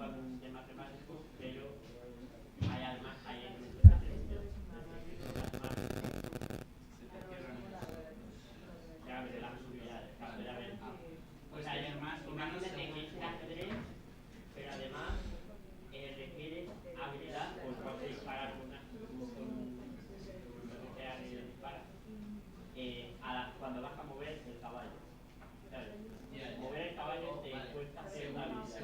de matemáticos, pero hay además elementos de televisión. Ya veré las posibilidades. Pues además, imagínate que es ajedrez, pero además requiere habilidad por disparar cuando vas a mover el caballo. ¿Sabes? Mover el caballo te cuesta hacer una habilidad.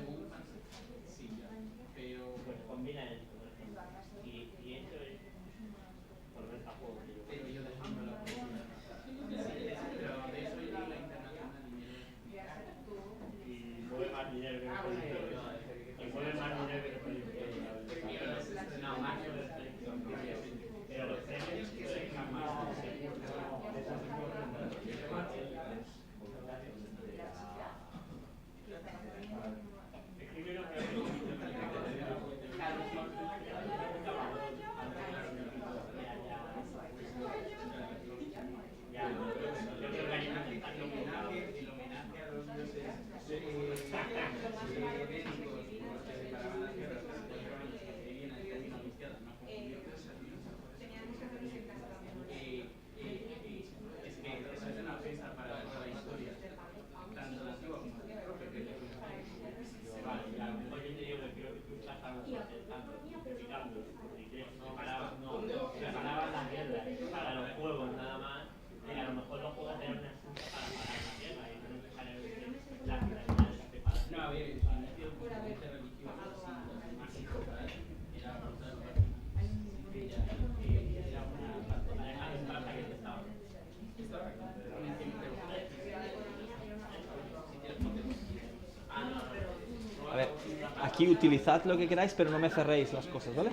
Pero pues combina esto, por ejemplo. Y esto es por ver a juego. Pero yo dejando la posibilidad. Pero de eso yo la internacional y mueve más dinero que el político. Y mueve más dinero que el político. No, más que el político. Pero los premios se dejan más. Aquí utilizad lo que queráis, pero no me cerréis las cosas, ¿vale?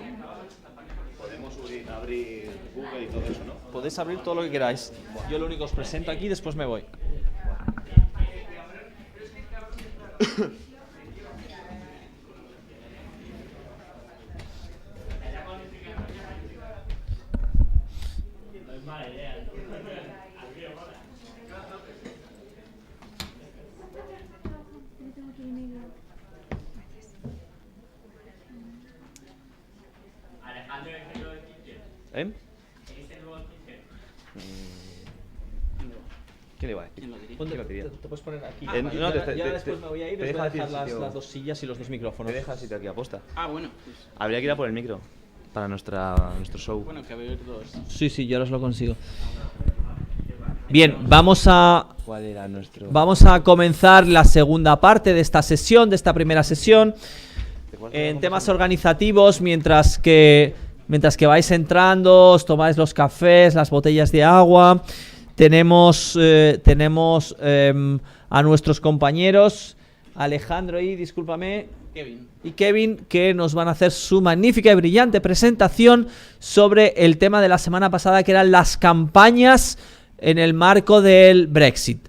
Podemos abrir Google y todo eso, ¿no? Podéis abrir todo lo que queráis. Yo lo único os presento aquí y después me voy. ¿Eh? ¿Qué le va a decir? Te puedes poner aquí. No, ya después me voy a ir y os voy a dejar las dos sillas y los dos micrófonos. Te dejas sitio aquí aposta. Ah, bueno. Pues, Habría que ir a por el micro para nuestro show. bueno, que haber dos. Sí, yo os lo consigo. Bien, vamos a comenzar la segunda parte de esta sesión, de esta primera sesión. En temas organizativos, mientras que vais entrando, os tomáis los cafés, las botellas de agua. Tenemos a nuestros compañeros Alejandro y, discúlpame, Kevin, que nos van a hacer su magnífica y brillante presentación sobre el tema de la semana pasada, que eran las campañas en el marco del Brexit.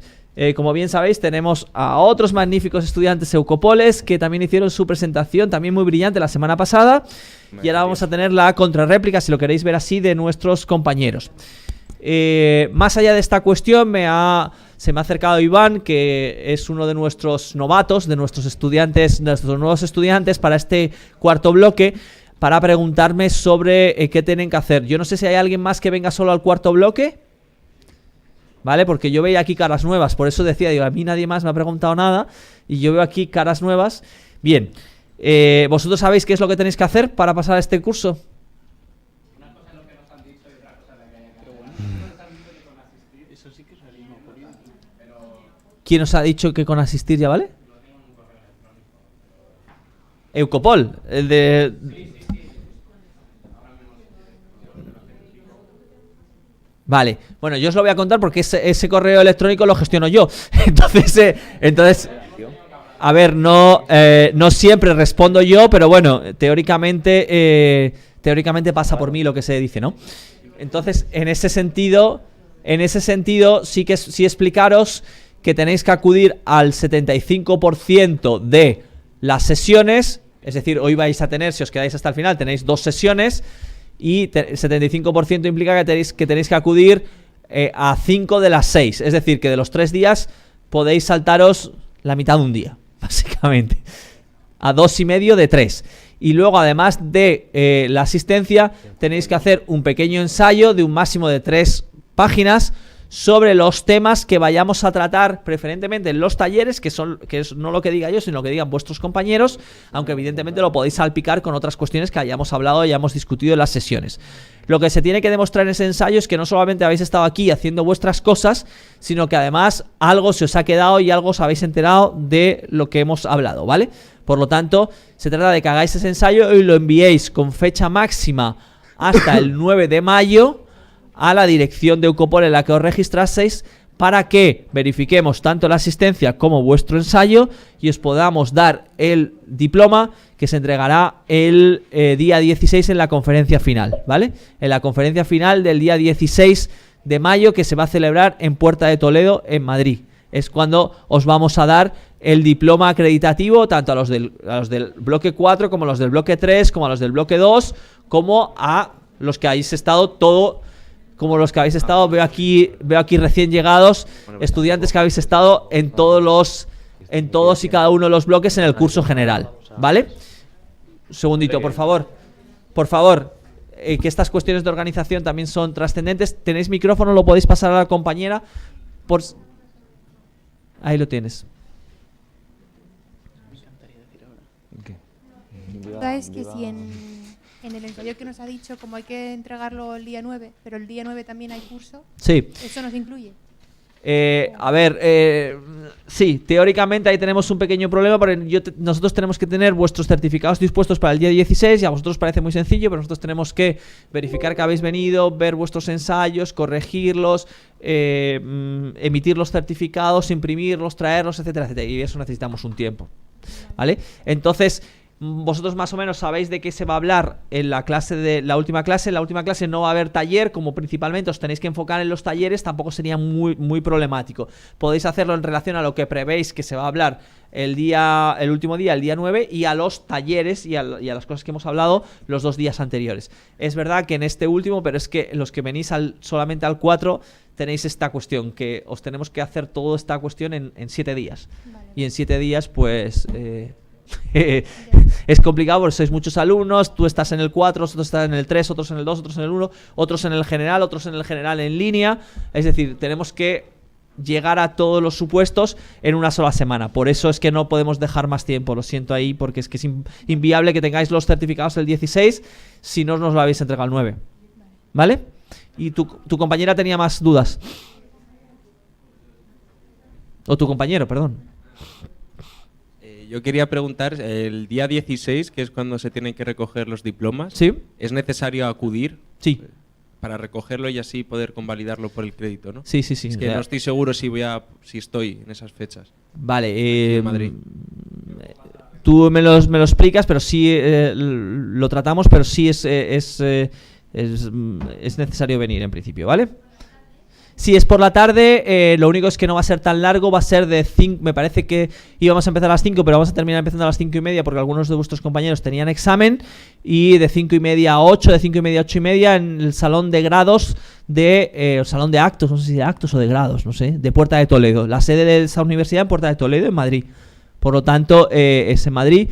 Como bien sabéis, tenemos a otros magníficos estudiantes eucopoles que también hicieron su presentación, también muy brillante, la semana pasada. Y ahora vamos a tener la contrarréplica, si lo queréis ver así, de nuestros compañeros. Más allá de esta cuestión, se me ha acercado Iván, que es uno de nuestros novatos, de nuestros nuevos estudiantes para este cuarto bloque, para preguntarme sobre qué tienen que hacer. Yo no sé si hay alguien más que venga solo al cuarto bloque, ¿vale? Porque yo veía aquí caras nuevas, por eso decía, a mí nadie más me ha preguntado nada, y yo veo aquí caras nuevas. Bien, ¿vosotros sabéis qué es lo que tenéis que hacer para pasar a este curso? ¿Quién os ha dicho que con asistir ya vale? Eucopol, el de... Vale, bueno, yo os lo voy a contar porque ese correo electrónico lo gestiono yo. Entonces, a ver, no siempre respondo yo, pero bueno, teóricamente pasa por mí lo que se dice, ¿no? Entonces, en ese sentido, sí explicaros que tenéis que acudir al 75% de las sesiones, es decir, hoy vais a tener, si os quedáis hasta el final, tenéis 2 sesiones, y el 75% implica que tenéis que acudir a 5 de las 6, es decir, que de los 3 días podéis saltaros la mitad de un día, básicamente. a 2,5 de 3. Y luego, además de la asistencia, tenéis que hacer un pequeño ensayo de un máximo de 3 páginas sobre los temas que vayamos a tratar preferentemente en los talleres, que es no lo que diga yo, sino lo que digan vuestros compañeros, aunque evidentemente lo podéis salpicar con otras cuestiones que hayamos hablado y hayamos discutido en las sesiones. Lo que se tiene que demostrar en ese ensayo es que no solamente habéis estado aquí haciendo vuestras cosas, sino que además algo se os ha quedado y algo os habéis enterado de lo que hemos hablado, ¿vale? Por lo tanto, se trata de que hagáis ese ensayo y lo enviéis con fecha máxima hasta el 9 de mayo a la dirección de Eukopol en la que os registraseis, para que verifiquemos tanto la asistencia como vuestro ensayo y os podamos dar el diploma, que se entregará el día 16 en la conferencia final, ¿vale? En la conferencia final del día 16 de mayo, que se va a celebrar en Puerta de Toledo, en Madrid. Es cuando os vamos a dar el diploma acreditativo, tanto a los del bloque 4 como a los del bloque 3, como a los del bloque 2, como a los que habéis estado veo aquí recién llegados, estudiantes que habéis estado en todos y cada uno de los bloques en el curso general, ¿vale? Un segundito, por favor, que estas cuestiones de organización también son trascendentes. Tenéis micrófono, lo podéis pasar a la compañera, ahí lo tienes. Es que si en el ensayo que nos ha dicho, como hay que entregarlo el día 9, pero el día 9 también hay curso, sí, ¿eso nos incluye? Sí, teóricamente ahí tenemos un pequeño problema, porque nosotros tenemos que tener vuestros certificados dispuestos para el día 16, y a vosotros parece muy sencillo, pero nosotros tenemos que verificar que habéis venido, ver vuestros ensayos, corregirlos, emitir los certificados, imprimirlos, traerlos, etcétera, etcétera, y eso necesitamos un tiempo, ¿vale? Entonces, vosotros más o menos sabéis de qué se va a hablar en la clase la última clase. En la última clase no va a haber taller, como principalmente os tenéis que enfocar en los talleres, tampoco sería muy problemático. Podéis hacerlo en relación a lo que prevéis que se va a hablar el último día, el día 9, y a los talleres y a las cosas que hemos hablado los 2 días anteriores. Es verdad que en este último, pero es que los que venís solamente al 4 tenéis esta cuestión, que os tenemos que hacer toda esta cuestión en 7 días. Vale. Y en 7 días, pues... es complicado porque sois muchos alumnos, tú estás en el 4, otros están en el 3, otros en el 2, otros en el 1, otros en el general, otros en el general en línea. Es decir, tenemos que llegar a todos los supuestos en una sola semana. Por eso es que no podemos dejar más tiempo, lo siento ahí, porque es que es inviable que tengáis los certificados el 16 si no nos lo habéis entregado el 9, ¿vale? Y tu compañera tenía más dudas, o tu compañero, perdón. Yo quería preguntar, el día 16, que es cuando se tienen que recoger los diplomas, ¿sí? ¿Es necesario acudir? Sí. Para recogerlo y así poder convalidarlo por el crédito, ¿no? Sí. Es que no estoy seguro si estoy en esas fechas. Vale, en Madrid. Tú me lo explicas, pero sí lo tratamos, pero sí es necesario venir en principio, ¿vale? Si es por la tarde, lo único es que no va a ser tan largo, va a ser de 5, me parece que íbamos a empezar a las 5, pero vamos a terminar empezando a las 5:30 porque algunos de vuestros compañeros tenían examen, y de 5:30 a 8, de 5:30 a 8:30 en el salón de grados el salón de actos, no sé si de actos o de grados, no sé, de Puerta de Toledo, la sede de esa universidad en Puerta de Toledo, en Madrid. Por lo tanto, es en Madrid,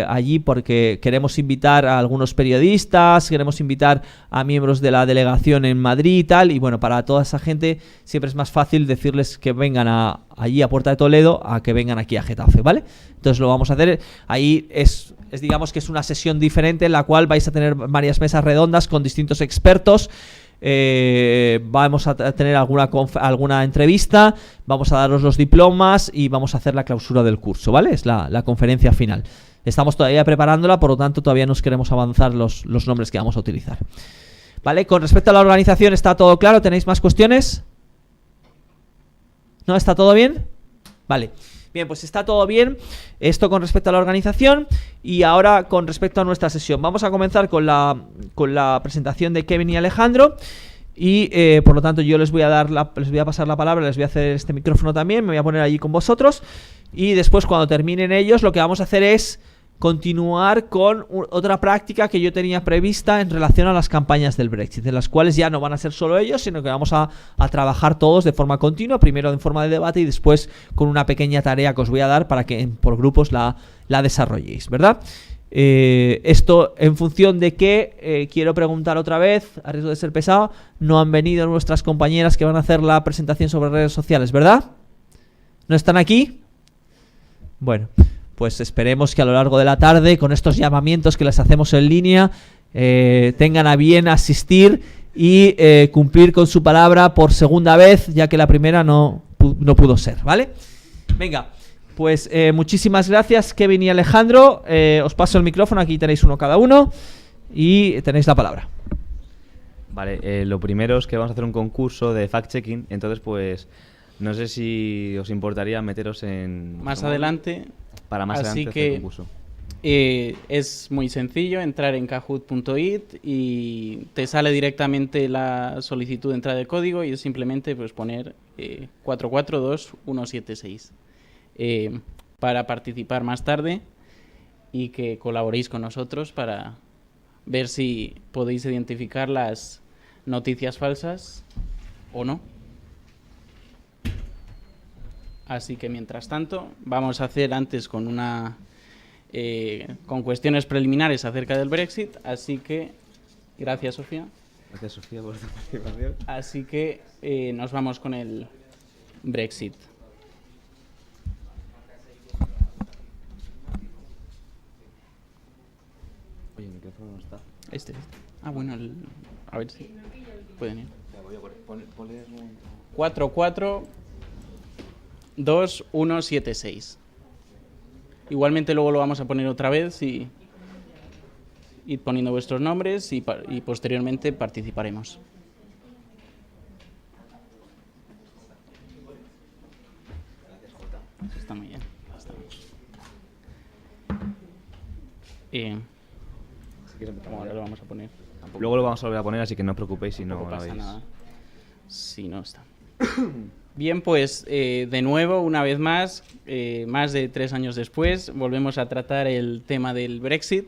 allí porque queremos invitar a algunos periodistas, queremos invitar a miembros de la delegación en Madrid y tal, y bueno, para toda esa gente siempre es más fácil decirles que vengan allí a Puerta de Toledo a que vengan aquí a Getafe, ¿vale? Entonces lo vamos a hacer, ahí digamos que es una sesión diferente en la cual vais a tener varias mesas redondas con distintos expertos. Vamos a tener alguna entrevista, vamos a daros los diplomas y vamos a hacer la clausura del curso, ¿vale? Es la conferencia final. Estamos todavía preparándola, por lo tanto todavía nos queremos avanzar los nombres que vamos a utilizar, ¿vale? Con respecto a la organización, ¿está todo claro? ¿Tenéis más cuestiones? ¿No? ¿Está todo bien? Vale. Bien, pues está todo bien. Esto con respecto a la organización. Y ahora con respecto a nuestra sesión. Vamos a comenzar con la presentación de Kevin y Alejandro. Y por lo tanto yo les voy a pasar la palabra, les voy a hacer este micrófono también. Me voy a poner allí con vosotros. Y después, cuando terminen ellos, lo que vamos a hacer es continuar con otra práctica que yo tenía prevista en relación a las campañas del Brexit, en las cuales ya no van a ser solo ellos, sino que vamos a trabajar todos de forma continua, primero en forma de debate y después con una pequeña tarea que os voy a dar para que por grupos la desarrolléis, ¿verdad? Esto en función de que quiero preguntar otra vez, a riesgo de ser pesado, no han venido nuestras compañeras que van a hacer la presentación sobre redes sociales, ¿verdad? ¿No están aquí? Bueno, pues esperemos que a lo largo de la tarde, con estos llamamientos que les hacemos en línea, tengan a bien asistir y cumplir con su palabra por segunda vez, ya que la primera no pudo ser, ¿vale? Venga, pues muchísimas gracias, Kevin y Alejandro. Os paso el micrófono, aquí tenéis uno cada uno y tenéis la palabra. Vale, lo primero es que vamos a hacer un concurso de fact-checking, entonces pues no sé si os importaría meteros en... Más adelante. Para más Así adelante que hacer el concurso. es muy sencillo entrar en kahoot.it y te sale directamente la solicitud de entrada de código y es simplemente pues poner 442176 para participar más tarde y que colaboréis con nosotros para ver si podéis identificar las noticias falsas o no. Así que mientras tanto vamos a hacer antes con con cuestiones preliminares acerca del Brexit, así que gracias Sofía. Gracias Sofía por tu participación. Así que nos vamos con el Brexit. Oye, el micrófono no está. Ah, bueno, a ver si pueden ir. 442176. Igualmente luego lo vamos a poner otra vez y id poniendo vuestros nombres y posteriormente participaremos. Está muy bien. Como ahora lo vamos a poner. Luego lo vamos a volver a poner, así que no os preocupéis si no lo pasa veis. nada. Si no está. Bien, pues de nuevo, una vez más, más de 3 años después, volvemos a tratar el tema del Brexit.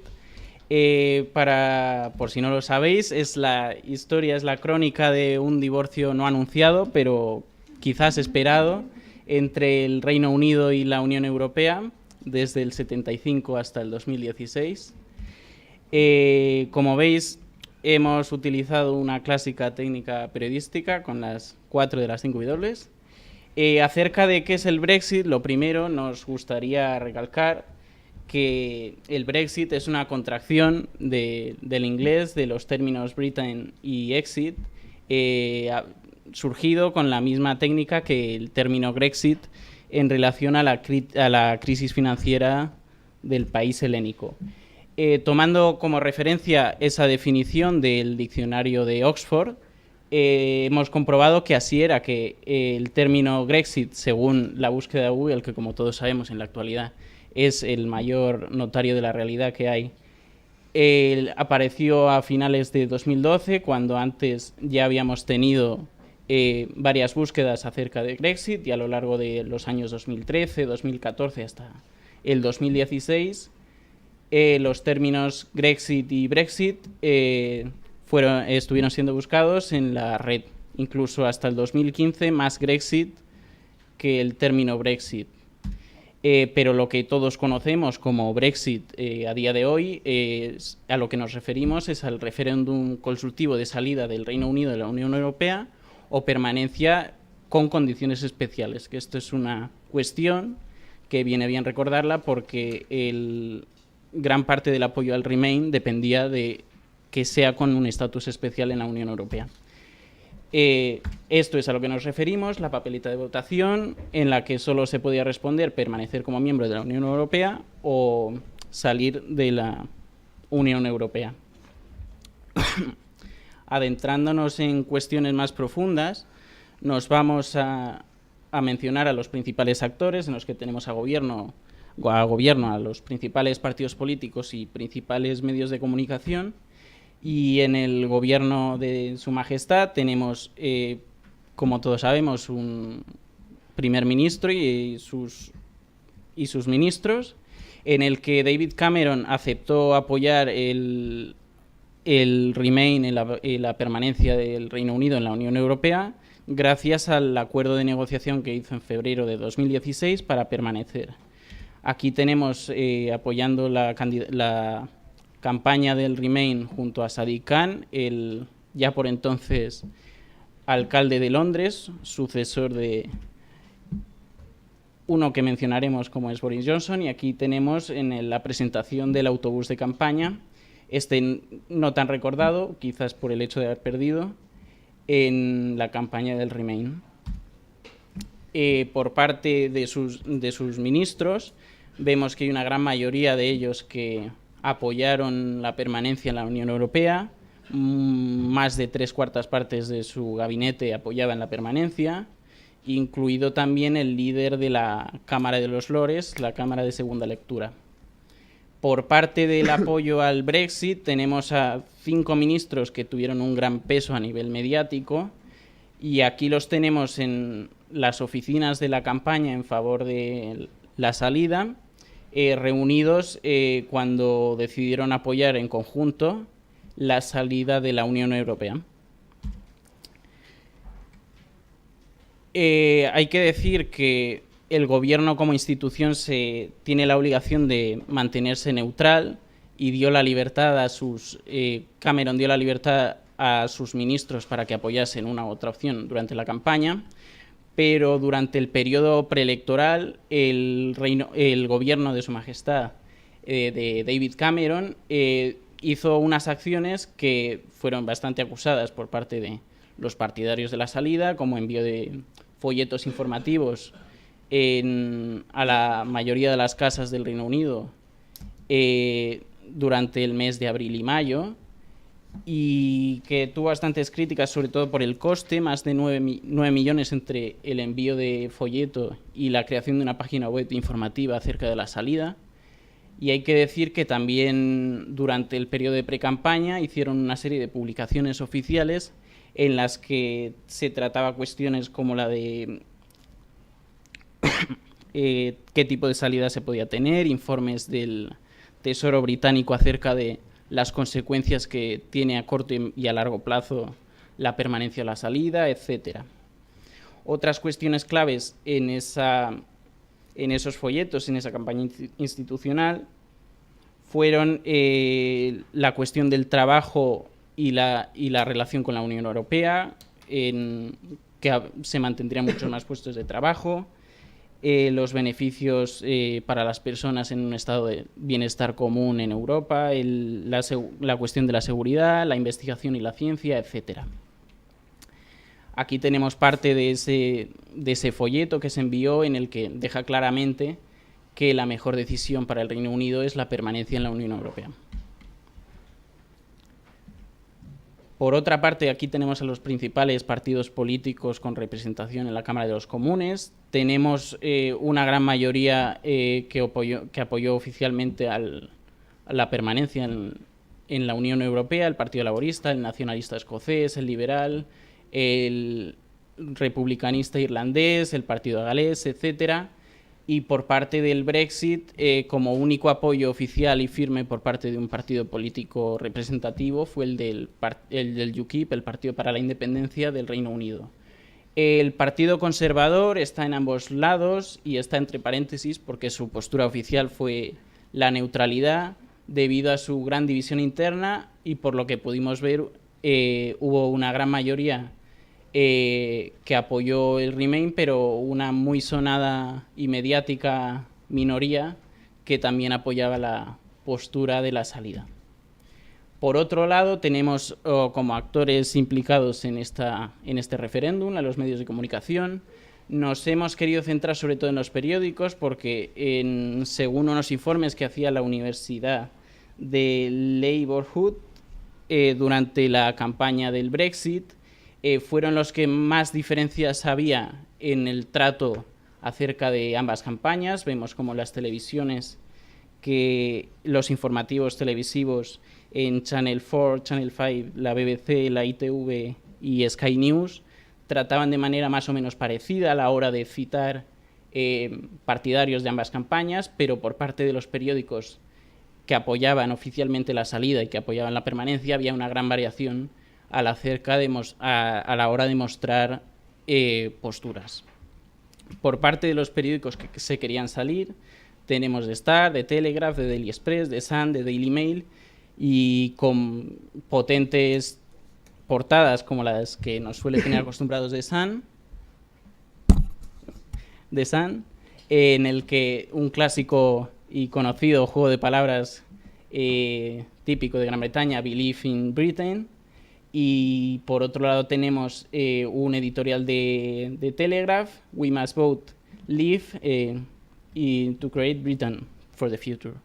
Por si no lo sabéis, es la crónica de un divorcio no anunciado, pero quizás esperado, entre el Reino Unido y la Unión Europea, desde el 75 hasta el 2016. Como veis, hemos utilizado una clásica técnica periodística con las 4 de las 5 W. Acerca de qué es el Brexit, lo primero nos gustaría recalcar que el Brexit es una contracción del inglés de los términos Britain y Exit, surgido con la misma técnica que el término Grexit en relación a la crisis financiera del país helénico. Tomando como referencia esa definición del diccionario de Oxford, hemos comprobado que así era, que el término Grexit, según la búsqueda de Google, que como todos sabemos en la actualidad es el mayor notario de la realidad que hay, apareció a finales de 2012, cuando antes ya habíamos tenido varias búsquedas acerca de Grexit, y a lo largo de los años 2013, 2014 hasta el 2016, los términos Grexit y Brexit estuvieron siendo buscados en la red, incluso hasta el 2015, más Grexit que el término Brexit. Pero lo que todos conocemos como Brexit a día de hoy, a lo que nos referimos es al referéndum consultivo de salida del Reino Unido de la Unión Europea o permanencia con condiciones especiales, que esto es una cuestión que viene bien recordarla porque gran parte del apoyo al Remain dependía de que sea con un estatus especial en la Unión Europea. Esto es a lo que nos referimos, la papeleta de votación, en la que solo se podía responder permanecer como miembro de la Unión Europea o salir de la Unión Europea. Adentrándonos en cuestiones más profundas, nos vamos a mencionar a los principales actores, en los que tenemos a los principales partidos políticos y principales medios de comunicación. Y en el gobierno de Su Majestad tenemos, como todos sabemos, un primer ministro y sus ministros. en el que David Cameron aceptó apoyar el Remain, la permanencia del Reino Unido en la Unión Europea, gracias al acuerdo de negociación que hizo en febrero de 2016 para permanecer. Aquí tenemos apoyando la campaña del Remain junto a Sadiq Khan, el ya por entonces alcalde de Londres, sucesor de uno que mencionaremos como es Boris Johnson, y aquí tenemos en la presentación del autobús de campaña, no tan recordado, quizás por el hecho de haber perdido, en la campaña del Remain. Por parte de sus ministros, vemos que hay una gran mayoría de ellos que apoyaron la permanencia en la Unión Europea, más de 3/4 partes de su gabinete apoyaban la permanencia, incluido también el líder de la Cámara de los Lores, la Cámara de Segunda Lectura. Por parte del apoyo al Brexit, tenemos a 5 ministros que tuvieron un gran peso a nivel mediático, y aquí los tenemos en las oficinas de la campaña en favor de la salida, reunidos cuando decidieron apoyar en conjunto la salida de la Unión Europea. Hay que decir que el gobierno como institución tiene la obligación de mantenerse neutral y dio la libertad Cameron dio la libertad a sus ministros para que apoyasen una u otra opción durante la campaña, pero durante el periodo preelectoral el gobierno de Su Majestad de David Cameron hizo unas acciones que fueron bastante acusadas por parte de los partidarios de la salida, como envío de folletos informativos a la mayoría de las casas del Reino Unido durante el mes de abril y mayo, y que tuvo bastantes críticas, sobre todo por el coste, más de 9 millones entre el envío de folleto y la creación de una página web informativa acerca de la salida. Y hay que decir que también durante el periodo de precampaña hicieron una serie de publicaciones oficiales en las que se trataba cuestiones como la de qué tipo de salida se podía tener, informes del Tesoro británico acerca de las consecuencias que tiene a corto y a largo plazo la permanencia o la salida, etcétera. Otras cuestiones claves en esos folletos, en esa campaña institucional, fueron la cuestión del trabajo y la relación con la Unión Europea, que se mantendrían muchos más puestos de trabajo, los beneficios para las personas en un estado de bienestar común en Europa, la cuestión de la seguridad, la investigación y la ciencia, etcétera. Aquí tenemos parte de ese folleto que se envió, en el que deja claramente que la mejor decisión para el Reino Unido es la permanencia en la Unión Europea. Por otra parte, aquí tenemos a los principales partidos políticos con representación en la Cámara de los Comunes. Tenemos una gran mayoría que apoyó oficialmente a la permanencia en la Unión Europea: el Partido Laborista, el Nacionalista Escocés, el Liberal, el Republicanista Irlandés, el Partido Galés, etcétera. Y por parte del Brexit, como único apoyo oficial y firme por parte de un partido político representativo, fue el del UKIP, el Partido para la Independencia del Reino Unido. El Partido Conservador está en ambos lados y está entre paréntesis porque su postura oficial fue la neutralidad debido a su gran división interna, y por lo que pudimos ver hubo una gran mayoría que apoyó el Remain, pero una muy sonada y mediática minoría que también apoyaba la postura de la salida. Por otro lado, tenemos como actores implicados en este referéndum a los medios de comunicación. Nos hemos querido centrar sobre todo en los periódicos porque, según unos informes que hacía la Universidad de Labourhood durante la campaña del Brexit, fueron los que más diferencias había en el trato acerca de ambas campañas. Vemos como las televisiones, que los informativos televisivos en Channel 4, Channel 5, la BBC, la ITV y Sky News trataban de manera más o menos parecida a la hora de citar partidarios de ambas campañas, pero por parte de los periódicos que apoyaban oficialmente la salida y que apoyaban la permanencia, había una gran variación a la hora de mostrar posturas. Por parte de los periódicos que se querían salir, tenemos The Star, The Telegraph, The Daily Express, The Sun, The Daily Mail, y con potentes portadas como las que nos suele tener acostumbrados The Sun, en el que un clásico y conocido juego de palabras típico de Gran Bretaña, Believe in Britain, y por otro lado tenemos un editorial de Telegraph, We Must Vote Leave y To Create Britain for the Future.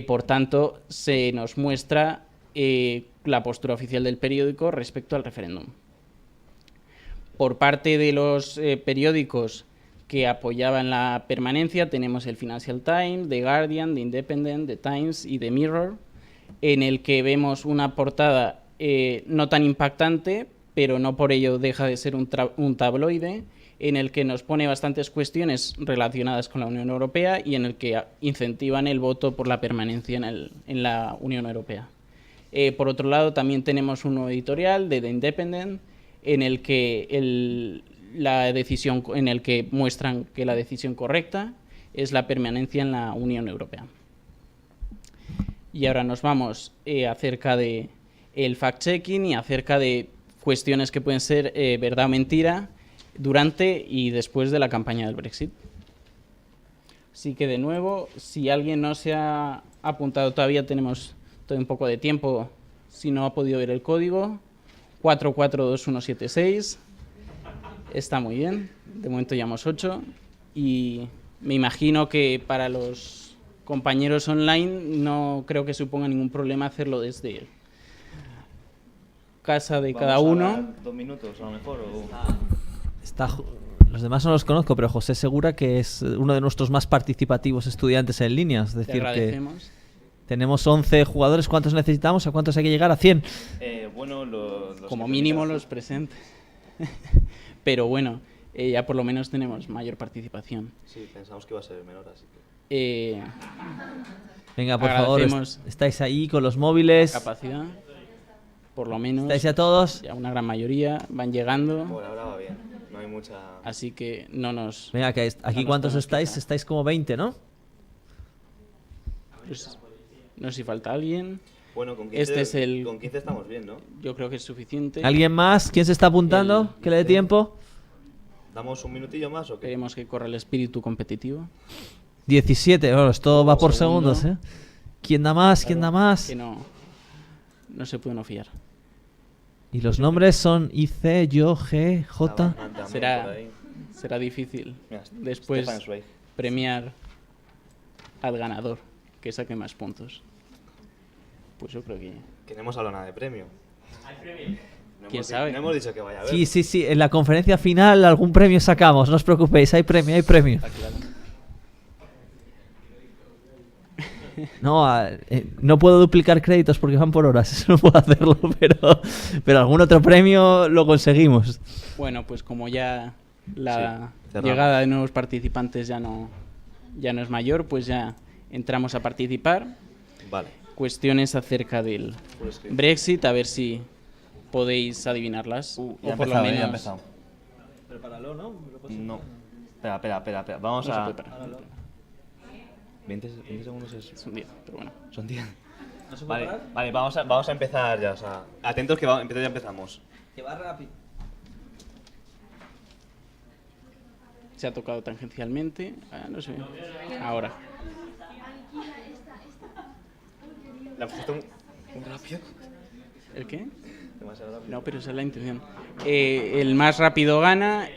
Por tanto, se nos muestra la postura oficial del periódico respecto al referéndum. Por parte de los periódicos que apoyaban la permanencia, tenemos el Financial Times, The Guardian, The Independent, The Times y The Mirror, en el que vemos una portada no tan impactante, pero no por ello deja de ser un tabloide, en el que nos pone bastantes cuestiones relacionadas con la Unión Europea y en el que incentivan el voto por la permanencia en la Unión Europea. Por otro lado, también tenemos un nuevo editorial de The Independent, en el que muestran que la decisión correcta es la permanencia en la Unión Europea. Y ahora nos vamos acerca de el fact-checking y acerca de cuestiones que pueden ser verdad o mentira durante y después de la campaña del Brexit. Así que, de nuevo, si alguien no se ha apuntado todavía, tenemos todavía un poco de tiempo si no ha podido ver el código. 442176. Está muy bien. De momento llevamos 8. Y me imagino que para los compañeros online no creo que suponga ningún problema hacerlo desde casa de cada uno. 2 minutos a lo mejor. Los demás no los conozco, pero José Segura, que es uno de nuestros más participativos estudiantes en línea. Es decir, que tenemos 11 jugadores. ¿Cuántos necesitamos? ¿A cuántos hay que llegar? ¿A 100? Bueno, los como mínimo los presentes. Pero bueno, ya por lo menos tenemos mayor participación. Sí, pensamos que iba a ser menor, así que... Venga, por favor, estáis ahí con los móviles. Capacidad, por lo menos. ¿Estáis ya todos? Ya una gran mayoría van llegando. Por ahora va bien, no hay mucha... Así que no nos... Venga, que aquí ¿cuántos estáis? Estáis como 20, ¿no? Pues, no sé si falta alguien. Bueno, con 15, con 15 estamos bien, ¿no? Yo creo que es suficiente. ¿Alguien más? ¿Quién se está apuntando? ¿Que le dé tiempo? ¿Damos un minutillo más o qué? Queremos que corra el espíritu competitivo. 17, bueno, esto va por segundos, ¿eh? ¿Quién da más? ¿Quién da más? Que no se puede no fiar. Y los nombres son IC, yo, G, J. Será difícil. Mira, después premiar al ganador, que saque más puntos. Pues yo creo que... Que no hemos hablado nada de premio. ¿Hay premio? ¿Quién sabe? No hemos dicho que vaya a haber. Sí. En la conferencia final algún premio sacamos. No os preocupéis, hay premio, hay premio. No, no puedo duplicar créditos porque van por horas. Eso no puedo hacerlo, pero algún otro premio lo conseguimos. Bueno, pues como ya la llegada de nuevos participantes ya no es mayor, pues ya entramos a participar. Vale. Cuestiones acerca del Brexit, a ver si podéis adivinarlas. Ya o por ya lo menos... ha empezado. Prepáralo, ¿no? No. Espera. Vamos No a... se puede parar. 20 segundos es... Son 10, pero bueno. Son 10. ¿No se puede parar? Vale, vamos a empezar ya. O sea, atentos que ya empezamos. Que va rápido. Se ha tocado tangencialmente. No sé. Ahora. ¿Le has puesto un rápido? ¿El qué? Demasiado rápido. No, pero esa es la intención. El más rápido gana.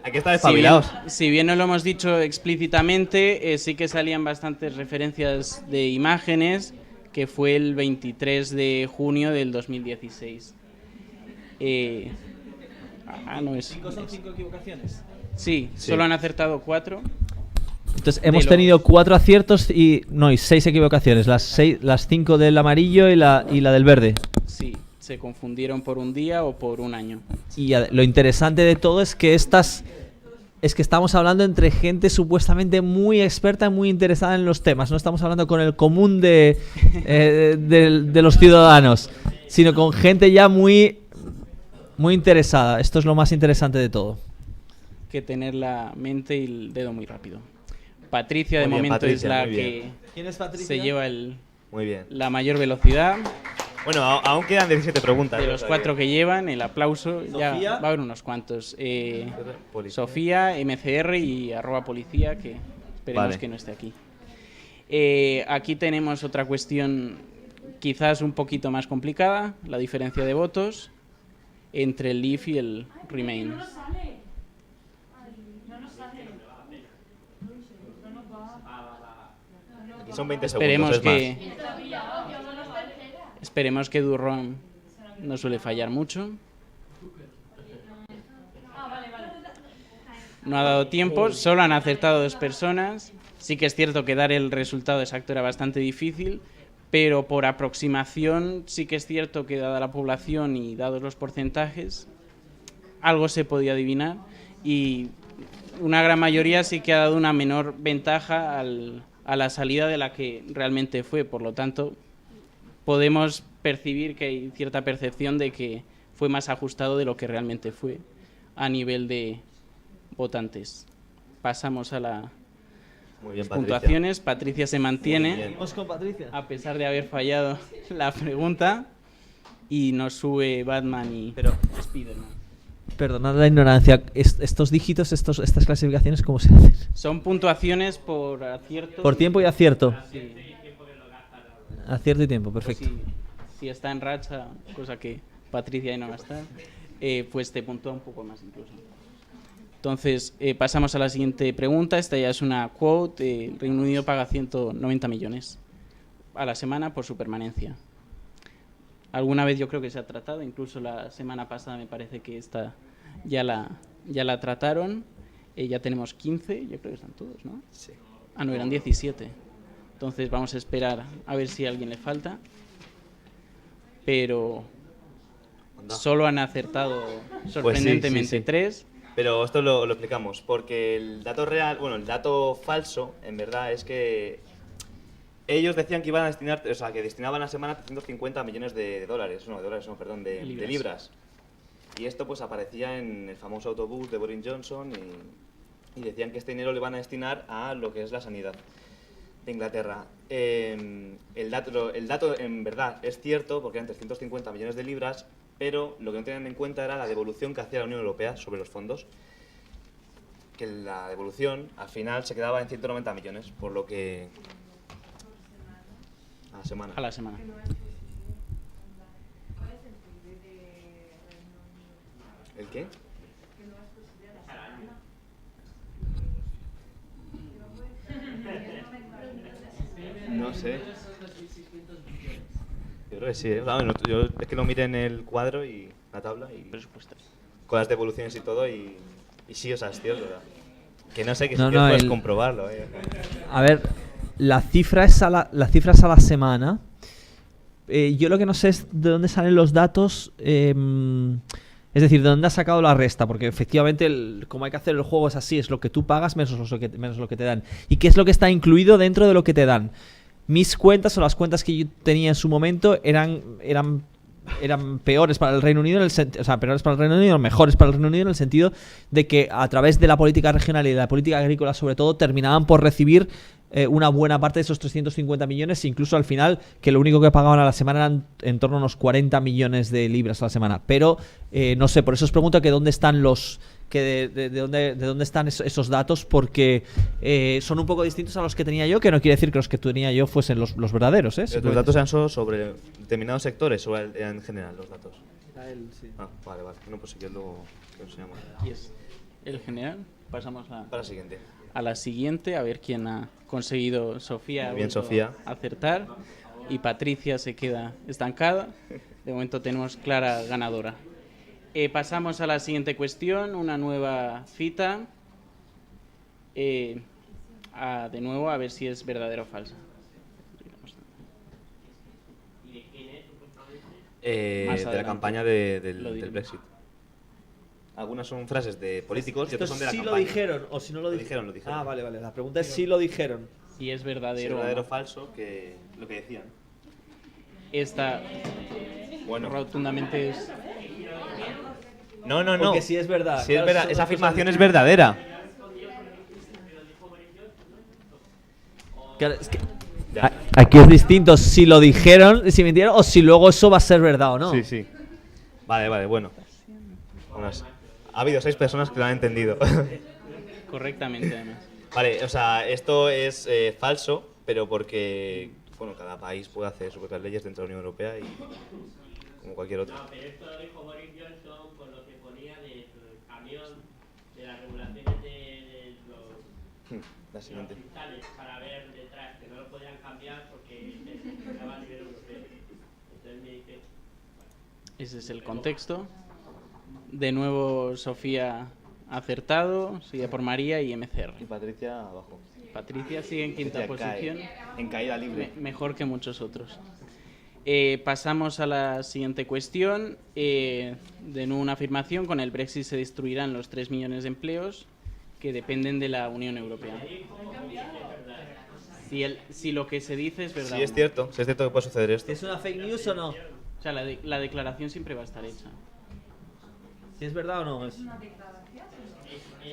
Hay que estar espabilados. Si bien no lo hemos dicho explícitamente, sí que salían bastantes referencias de imágenes, que fue el 23 de junio del 2016. No es... ¿5 son 5 equivocaciones? Sí, solo han acertado 4. Entonces hemos tenido 4 aciertos y 6 equivocaciones. Las 5 del amarillo y la del verde. Sí, se confundieron por un día o por un año. Y lo interesante de todo es que estas es que estamos hablando entre gente supuestamente muy experta, muy interesada en los temas. No estamos hablando con el común de los ciudadanos, sino con gente ya muy interesada. Esto es lo más interesante de todo. Que tener la mente y el dedo muy rápido. Patricia, de Muy bien, momento, Patricia, es la muy que bien. ¿Quién es Patricia? se lleva Muy bien. la mayor velocidad. Bueno, aún quedan 17 preguntas. De los 4 que llevan, el aplauso, ya Sofía. va a haber unos cuantos. Policía. Sofía, MCR y @policía, que esperemos Vale. que no esté aquí. Aquí tenemos otra cuestión quizás un poquito más complicada, la diferencia de votos entre el Leave y el Remain. Aquí son 20 Esperemos segundos, es que esperemos que Durron no suele fallar mucho. No ha dado tiempo, solo han acertado 2 personas. Sí que es cierto que dar el resultado exacto era bastante difícil, pero por aproximación sí que es cierto que dada la población y dados los porcentajes, algo se podía adivinar y una gran mayoría sí que ha dado una menor ventaja a la salida de la que realmente fue. Por lo tanto, podemos percibir que hay cierta percepción de que fue más ajustado de lo que realmente fue a nivel de votantes. Pasamos a las Muy bien, Patricia. puntuaciones. Patricia se Muy mantiene bien. Vamos con Patricia. a pesar de haber fallado la pregunta y nos sube Batman y Pero- Spiderman. Perdonad la ignorancia. Estos dígitos, estas clasificaciones, ¿cómo se hacen? Son puntuaciones por acierto. Por tiempo y acierto. Sí. Acierto y tiempo, perfecto. Si está en racha, cosa que Patricia ahí no va a estar, pues te puntúa un poco más incluso. Entonces, pasamos a la siguiente pregunta. Esta ya es una quote. El Reino Unido paga 190 millones a la semana por su permanencia. Alguna vez yo creo que se ha tratado, incluso la semana pasada me parece que esta ya la trataron. Ya tenemos 15, yo creo que están todos, ¿no? Sí. Ah, no, eran 17. Entonces vamos a esperar a ver si a alguien le falta. Pero Anda. solo han acertado sorprendentemente sí, sí. 3. Pero esto lo explicamos, porque el dato real, bueno, el dato falso, en verdad, es que ellos decían que iban a destinar, o sea, que destinaban a la semana 350 millones de dólares, perdón, de libras. Y esto pues aparecía en el famoso autobús de Boris Johnson y decían que este dinero le van a destinar a lo que es la sanidad de Inglaterra. El dato en verdad es cierto, porque eran 350 millones de libras, pero lo que no tenían en cuenta era la devolución que hacía la Unión Europea sobre los fondos, que la devolución al final se quedaba en 190 millones, por lo que... a la semana. A la semana. ¿El qué? No sé. Yo creo que sí, ¿eh? Vamos, yo es que lo miré en el cuadro y la tabla y Presupuesto. con las devoluciones y todo y sí, o sea, es cierto. ¿Verdad? Que no sé, que No, si quieres puedes el- comprobarlo. A ver, la cifra es a la semana. Yo lo que no sé es de dónde salen los datos. Es decir, de dónde has sacado la resta. Porque efectivamente, como hay que hacer el juego es así: es lo que tú pagas menos lo que te dan. ¿Y qué es lo que está incluido dentro de lo que te dan? Mis cuentas o las cuentas que yo tenía en su momento eran peores para el Reino Unido, peores para el Reino Unido, mejores para el Reino Unido, en el sentido de que a través de la política regional y de la política agrícola sobre todo, terminaban por recibir una buena parte de esos 350 millones, incluso al final, que lo único que pagaban a la semana eran en torno a unos 40 millones de libras a la semana. Pero, no sé, por eso os pregunto que dónde están de dónde están esos datos, porque son un poco distintos a los que tenía yo, que no quiere decir que los que tenía yo fuesen los verdaderos, ¿eh? Los datos eran solo sobre determinados sectores o eran en general los datos. Ah, vale. No, pues sí que lo enseñamos. Y es el general. Pasamos Para la siguiente. a la siguiente, a ver quién ha conseguido. Sofía. Muy bien, ha vuelto Sofía. a acertar. Y Patricia se queda estancada. De momento tenemos clara ganadora. Pasamos a la siguiente cuestión, una nueva cita. De nuevo, a ver si es verdadera o falsa. De Más la adelante campaña lo del diremos. Brexit. Algunas son frases de políticos y Esto otras son de la sí lo campaña. dijeron o si no lo Lo dijeron, lo dijeron. Ah, vale, vale. La pregunta es si lo dijeron. Si es Si es verdadero, verdadero o o no. falso, que lo que decían. Esta Bueno, rotundamente es... no. Porque si es verdad. Si es Claro, verdad, son esa dos cosas afirmación es distintas. verdadera. Claro, es que aquí es distinto si lo dijeron, si mintieron o si luego eso va a ser verdad o no. Sí, sí. Vale, bueno. Ha habido 6 personas que lo han entendido. Correctamente, además. Vale, o sea, esto es falso, pero porque, bueno, cada país puede hacer sus propias leyes dentro de la Unión Europea y como cualquier otro. No, pero esto lo dijo Boris Johnson con lo que ponía del camión, de las regulaciones de los La siguiente. cristales para ver detrás, que no lo podían cambiar porque se estaba a nivel europeo. Entonces me dice, Ese es el contexto. De nuevo, Sofía ha acertado, sigue por María y MCR. Y Patricia abajo. Patricia sigue en quinta Patricia posición, cae en caída libre. mejor que muchos otros. Pasamos a la siguiente cuestión. De nuevo una afirmación, con el Brexit se destruirán los 3 millones de empleos que dependen de la Unión Europea. Si lo que se dice es verdad. Sí, es cierto que puede suceder esto. ¿Es una fake news o no? O sea, la declaración siempre va a estar hecha. Si es verdad o no.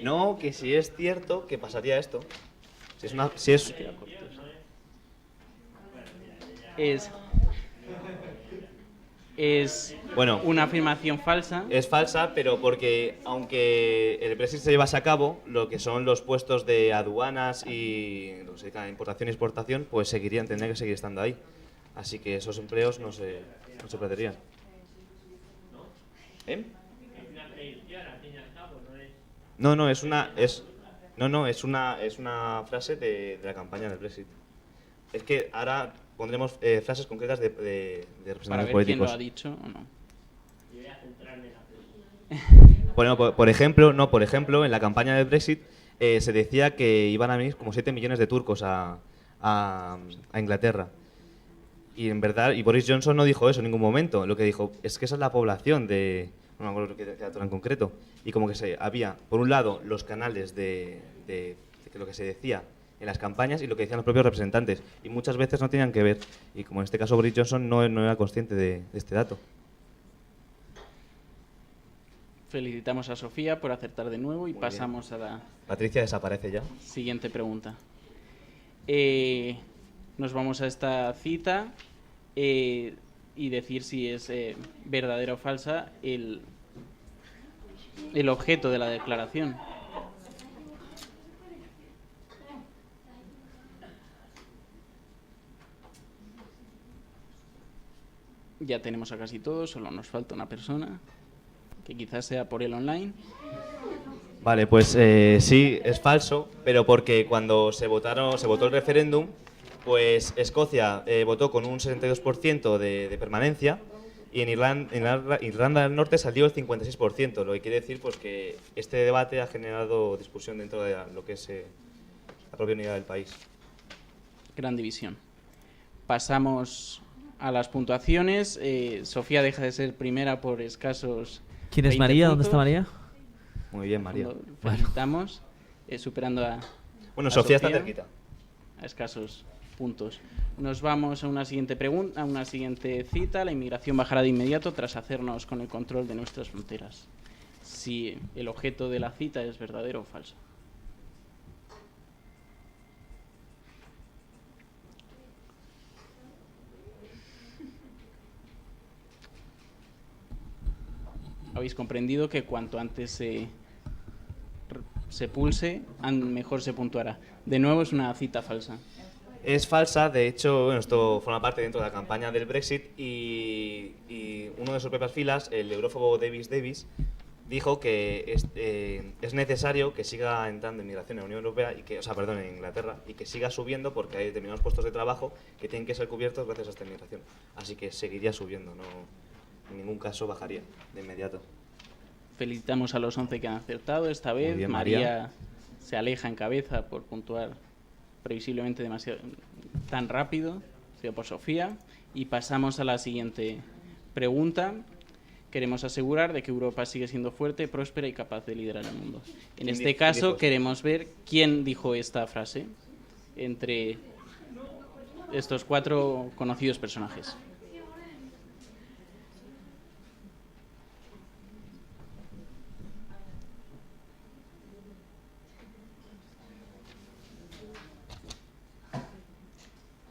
No, que si es cierto que pasaría esto. Si es Es bueno, una afirmación falsa. es falsa, pero porque aunque el Brexit se llevase a cabo, lo que son los puestos de aduanas y lo que se dedica a importación y exportación, pues tendrían que seguir estando ahí. Así que esos empleos no se perderían. ¿Eh? No, es una frase de la campaña del Brexit. Es que ahora pondremos frases concretas de Para representantes ver quién lo políticos. ha dicho o no. yo voy a centrarme en la pregunta. Bueno, por ejemplo, en la campaña del Brexit se decía que iban a venir como 7 millones de turcos a Inglaterra. Y en verdad, y Boris Johnson no dijo eso en ningún momento. Lo que dijo es que esa es la población de... No me acuerdo qué dato era en concreto. Y como que había, por un lado, los canales de lo que se decía en las campañas y lo que decían los propios representantes. Y muchas veces no tenían que ver. Y como en este caso Boris Johnson no era consciente de este dato. Felicitamos a Sofía por acertar de nuevo y Muy pasamos a la Patricia desaparece ya. siguiente pregunta. Nos vamos a esta cita y decir si es verdadera o falsa el objeto de la declaración. Ya tenemos a casi todos, solo nos falta una persona, que quizás sea por el online. Vale, pues sí, es falso, pero porque cuando se votó el referéndum, pues Escocia votó con un 62% de permanencia y en Irlanda del Norte salió el 56%, lo que quiere decir pues que este debate ha generado discusión dentro de lo que es la propia unidad del país. Gran división. Pasamos a las puntuaciones. Sofía deja de ser primera por escasos ¿Quién es 20 María? ¿Dónde puntos. está María? Muy bien, María. Lo felicitamos, superando a Bueno, a Sofía está cerquita. a escasos puntos. Nos vamos a una siguiente pregunta, a una siguiente cita. La inmigración bajará de inmediato tras hacernos con el control de nuestras fronteras. Si el objeto de la cita es verdadero o falso. Habéis comprendido que cuanto antes se pulse, mejor se puntuará. De nuevo es una cita falsa. Es falsa, de hecho, bueno, esto forma parte dentro de la campaña del Brexit y uno de sus propias filas, el eurófobo Davis Davis, dijo que es necesario que siga entrando inmigración en la Unión Europea en Inglaterra y que siga subiendo porque hay determinados puestos de trabajo que tienen que ser cubiertos gracias a esta inmigración. Así que seguiría subiendo, no, en ningún caso bajaría de inmediato. Felicitamos a los 11 que han acertado. Esta vez bien, María María se aleja en cabeza por puntuar previsiblemente tan rápido, sido por Sofía. Y pasamos a la siguiente pregunta, queremos asegurar de que Europa sigue siendo fuerte, próspera y capaz de liderar el mundo. En ¿Quién este dijo caso esto? queremos ver quién dijo esta frase entre estos 4 conocidos personajes.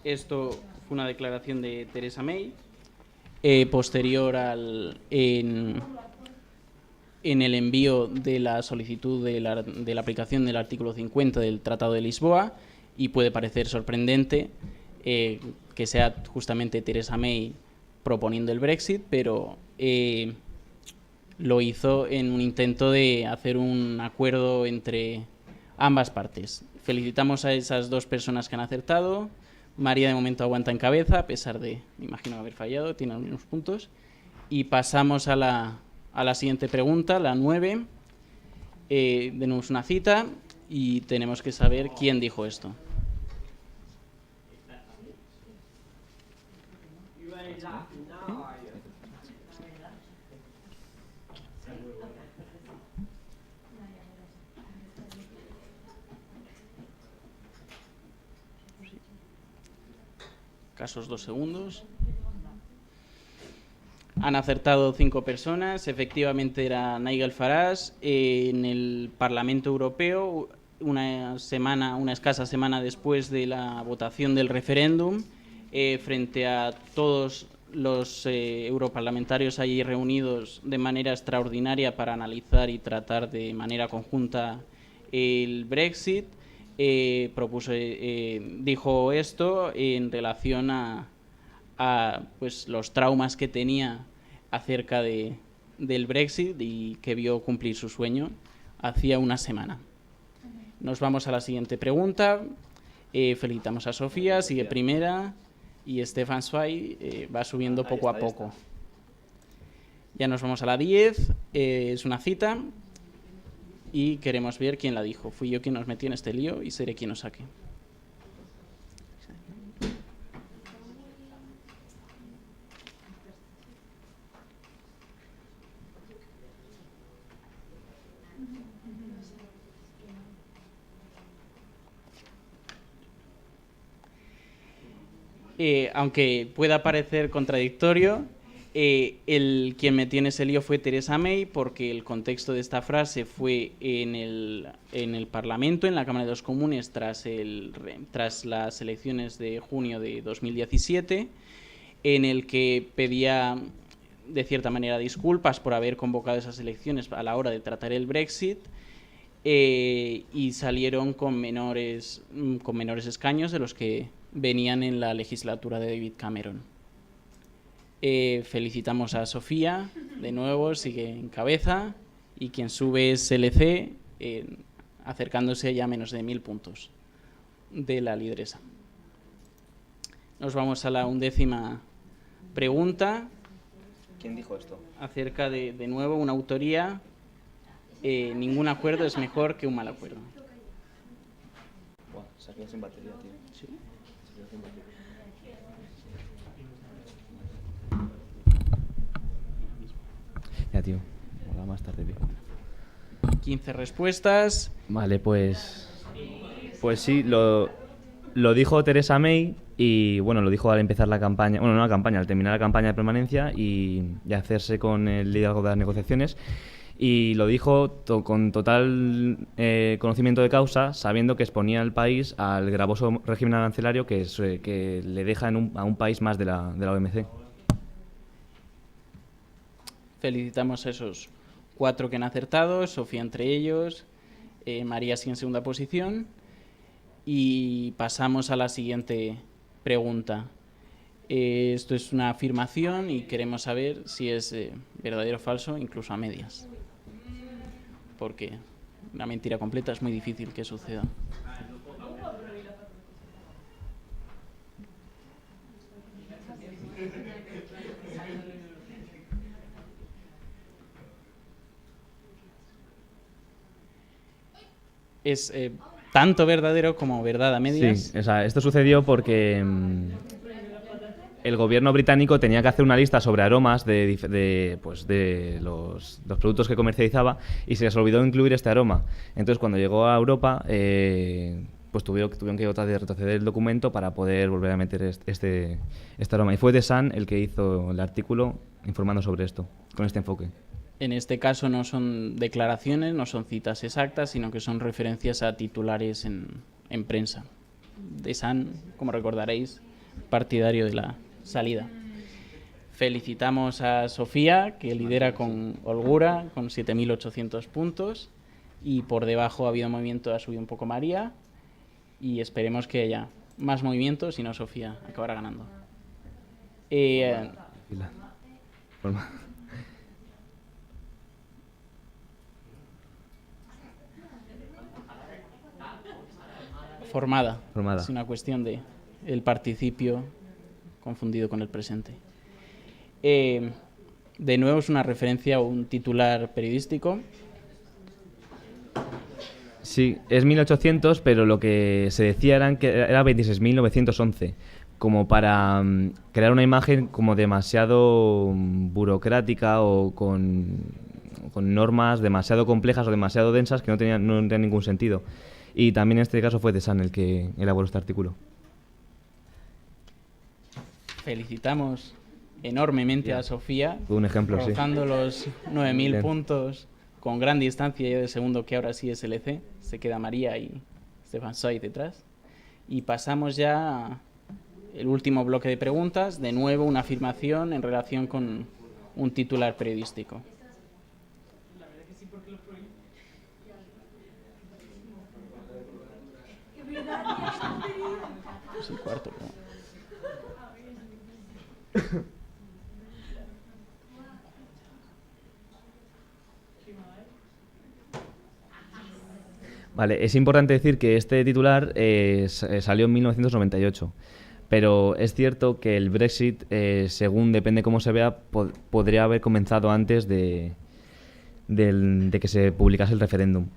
Esto fue una declaración de Theresa May, posterior en el envío de la solicitud de la aplicación del artículo 50 del Tratado de Lisboa, y puede parecer sorprendente que sea justamente Theresa May proponiendo el Brexit, pero lo hizo en un intento de hacer un acuerdo entre ambas partes. Felicitamos a esas 2 personas que han acertado. María de momento aguanta en cabeza, a pesar de, me imagino, haber fallado, tiene algunos puntos. Y pasamos a la siguiente pregunta, la 9. Tenemos una cita y tenemos que saber quién dijo esto. Casos 2 segundos. Han acertado 5 personas. Efectivamente era Nigel Farage. En el Parlamento Europeo, una escasa semana después de la votación del referéndum, frente a todos los europarlamentarios allí reunidos de manera extraordinaria para analizar y tratar de manera conjunta el Brexit, dijo esto en relación a pues, los traumas que tenía acerca del Brexit y que vio cumplir su sueño hacía una semana. Nos vamos a la siguiente pregunta. Felicitamos a Sofía, sigue primera, y Stefan Zweig va subiendo poco a poco. Ya nos vamos a la 10, es una cita. Y queremos ver quién la dijo. Fui yo quien nos metió en este lío y seré quien nos saque. Aunque pueda parecer contradictorio, quien metió en ese lío fue Theresa May, porque el contexto de esta frase fue en el Parlamento, en la Cámara de los Comunes, tras las elecciones de junio de 2017, en el que pedía de cierta manera disculpas por haber convocado esas elecciones a la hora de tratar el Brexit, y salieron con menores escaños de los que venían en la legislatura de David Cameron. Felicitamos a Sofía, de nuevo, sigue en cabeza, y quien sube es LC, acercándose ya a menos de 1000 puntos de la lideresa. Nos vamos a la 11ª pregunta. ¿Quién dijo esto? Acerca de nuevo, una autoría. Ningún acuerdo es mejor que un mal acuerdo. Buah, se ha quedado sin batería, tío. ¿Sí? Se ha quedado sin batería. Ya, tío. Hola, más tarde, tío. 15 respuestas. Vale, pues sí, lo dijo Theresa May y, bueno, lo dijo al empezar la campaña, bueno, no la campaña, al terminar la campaña de permanencia y hacerse con el liderazgo de las negociaciones. Y lo dijo con total conocimiento de causa, sabiendo que exponía al país al gravoso régimen arancelario que le deja a un país más de la OMC. Felicitamos a esos 4 que han acertado, Sofía entre ellos, María sigue en segunda posición, y pasamos a la siguiente pregunta. Esto es una afirmación y queremos saber si es verdadero o falso, incluso a medias, porque una mentira completa es muy difícil que suceda. Es tanto verdadero como verdad a medias. Sí, o sea, esto sucedió porque el gobierno británico tenía que hacer una lista sobre aromas de los productos que comercializaba y se les olvidó incluir este aroma. Entonces, cuando llegó a Europa, pues tuvieron que otra vez retroceder el documento para poder volver a meter este aroma. Y fue The Sun el que hizo el artículo informando sobre esto, con este enfoque. En este caso no son declaraciones, no son citas exactas, sino que son referencias a titulares en prensa. The Sun, como recordaréis, partidario de la salida. Felicitamos a Sofía, que lidera con holgura, con 7.800 puntos, y por debajo ha habido movimiento, ha subido un poco María, y esperemos que haya más movimientos, si no Sofía acabará ganando. Formada. Es una cuestión de el participio confundido con el presente. De nuevo es una referencia a un titular periodístico. Sí, es 1800, pero lo que se decía era 26.911, como para crear una imagen como demasiado burocrática o con normas demasiado complejas o demasiado densas que no tenían ningún sentido. Y también en este caso fue The Sun el que elaboró este artículo. Felicitamos enormemente a Sofía, un ejemplo, rozando los 9.000 puntos con gran distancia ya del segundo, que ahora sí es LC. Se queda María y Stefan Zweig detrás. Y pasamos ya al último bloque de preguntas. De nuevo una afirmación en relación con un titular periodístico. Es el cuarto, ¿no? Vale, es importante decir que este titular salió en 1998, pero es cierto que el Brexit, según depende cómo se vea, podría haber comenzado antes de que se publicase el referéndum.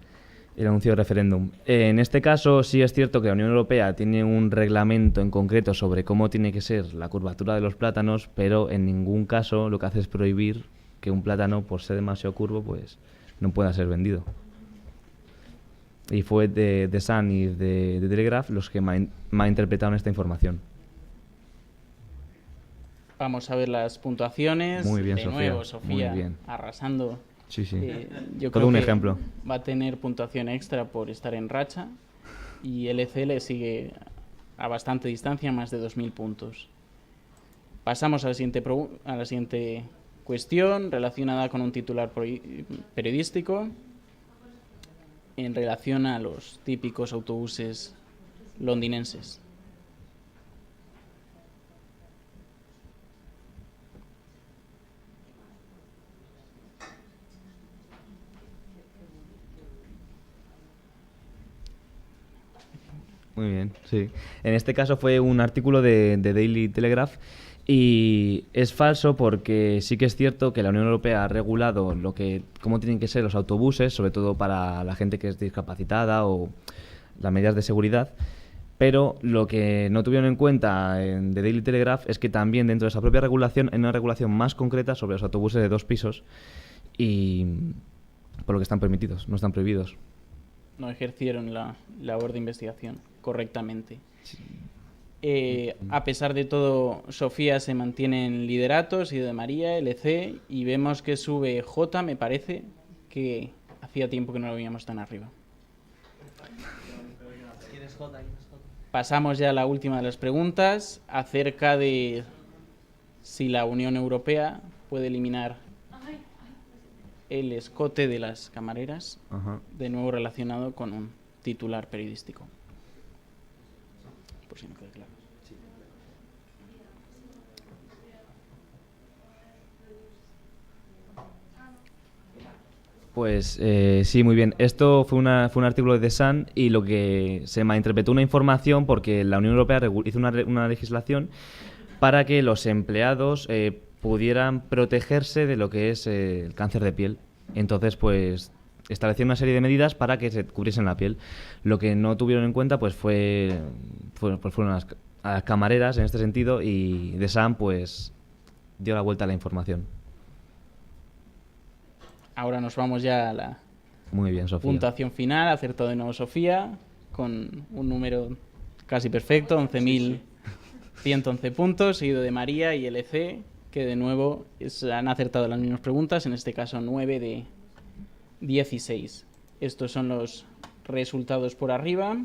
El anuncio de referéndum. En este caso sí es cierto que la Unión Europea tiene un reglamento en concreto sobre cómo tiene que ser la curvatura de los plátanos, pero en ningún caso lo que hace es prohibir que un plátano, por ser demasiado curvo, pues no pueda ser vendido. Y fue de The Sun y de Telegraph los que malinterpretaron esta información. Vamos a ver las puntuaciones. Muy bien, de nuevo, Sofía. Muy bien. Arrasando. Sí, sí. Yo todo creo un que ejemplo. Va a tener puntuación extra por estar en racha y LC le sigue a bastante distancia, más de 2.000 puntos. Pasamos a la siguiente cuestión relacionada con un titular periodístico en relación a los típicos autobuses londinenses. Muy bien, sí. En este caso fue un artículo de Daily Telegraph y es falso porque sí que es cierto que la Unión Europea ha regulado cómo tienen que ser los autobuses, sobre todo para la gente que es discapacitada o las medidas de seguridad, pero lo que no tuvieron en cuenta en The Daily Telegraph es que también dentro de esa propia regulación hay una regulación más concreta sobre los autobuses de 2 pisos y por lo que están permitidos, no están prohibidos. No ejercieron la labor de investigación correctamente. A pesar de todo, Sofía se mantiene en lideratos, y de María, LC, y vemos que sube J, me parece que hacía tiempo que no lo veíamos tan arriba. Pasamos ya a la última de las preguntas, acerca de si la Unión Europea puede eliminar el escote de las camareras, de nuevo relacionado con un titular periodístico. Por si no queda claro. Pues sí, muy bien. Esto fue un artículo de The Sun y lo que se malinterpretó una información porque la Unión Europea hizo una legislación para que los empleados pudieran protegerse de lo que es el cáncer de piel. Entonces, pues establecieron una serie de medidas para que se cubriesen la piel. Lo que no tuvieron en cuenta pues fueron a las camareras en este sentido, y The Sun pues dio la vuelta a la información. Ahora nos vamos ya a la Muy bien, Sofía. puntuación final. Acertado de nuevo Sofía, con un número casi perfecto, 11.111 puntos, seguido de María y LC, que de nuevo han acertado las mismas preguntas, en este caso 9 de 16. Estos son los resultados por arriba.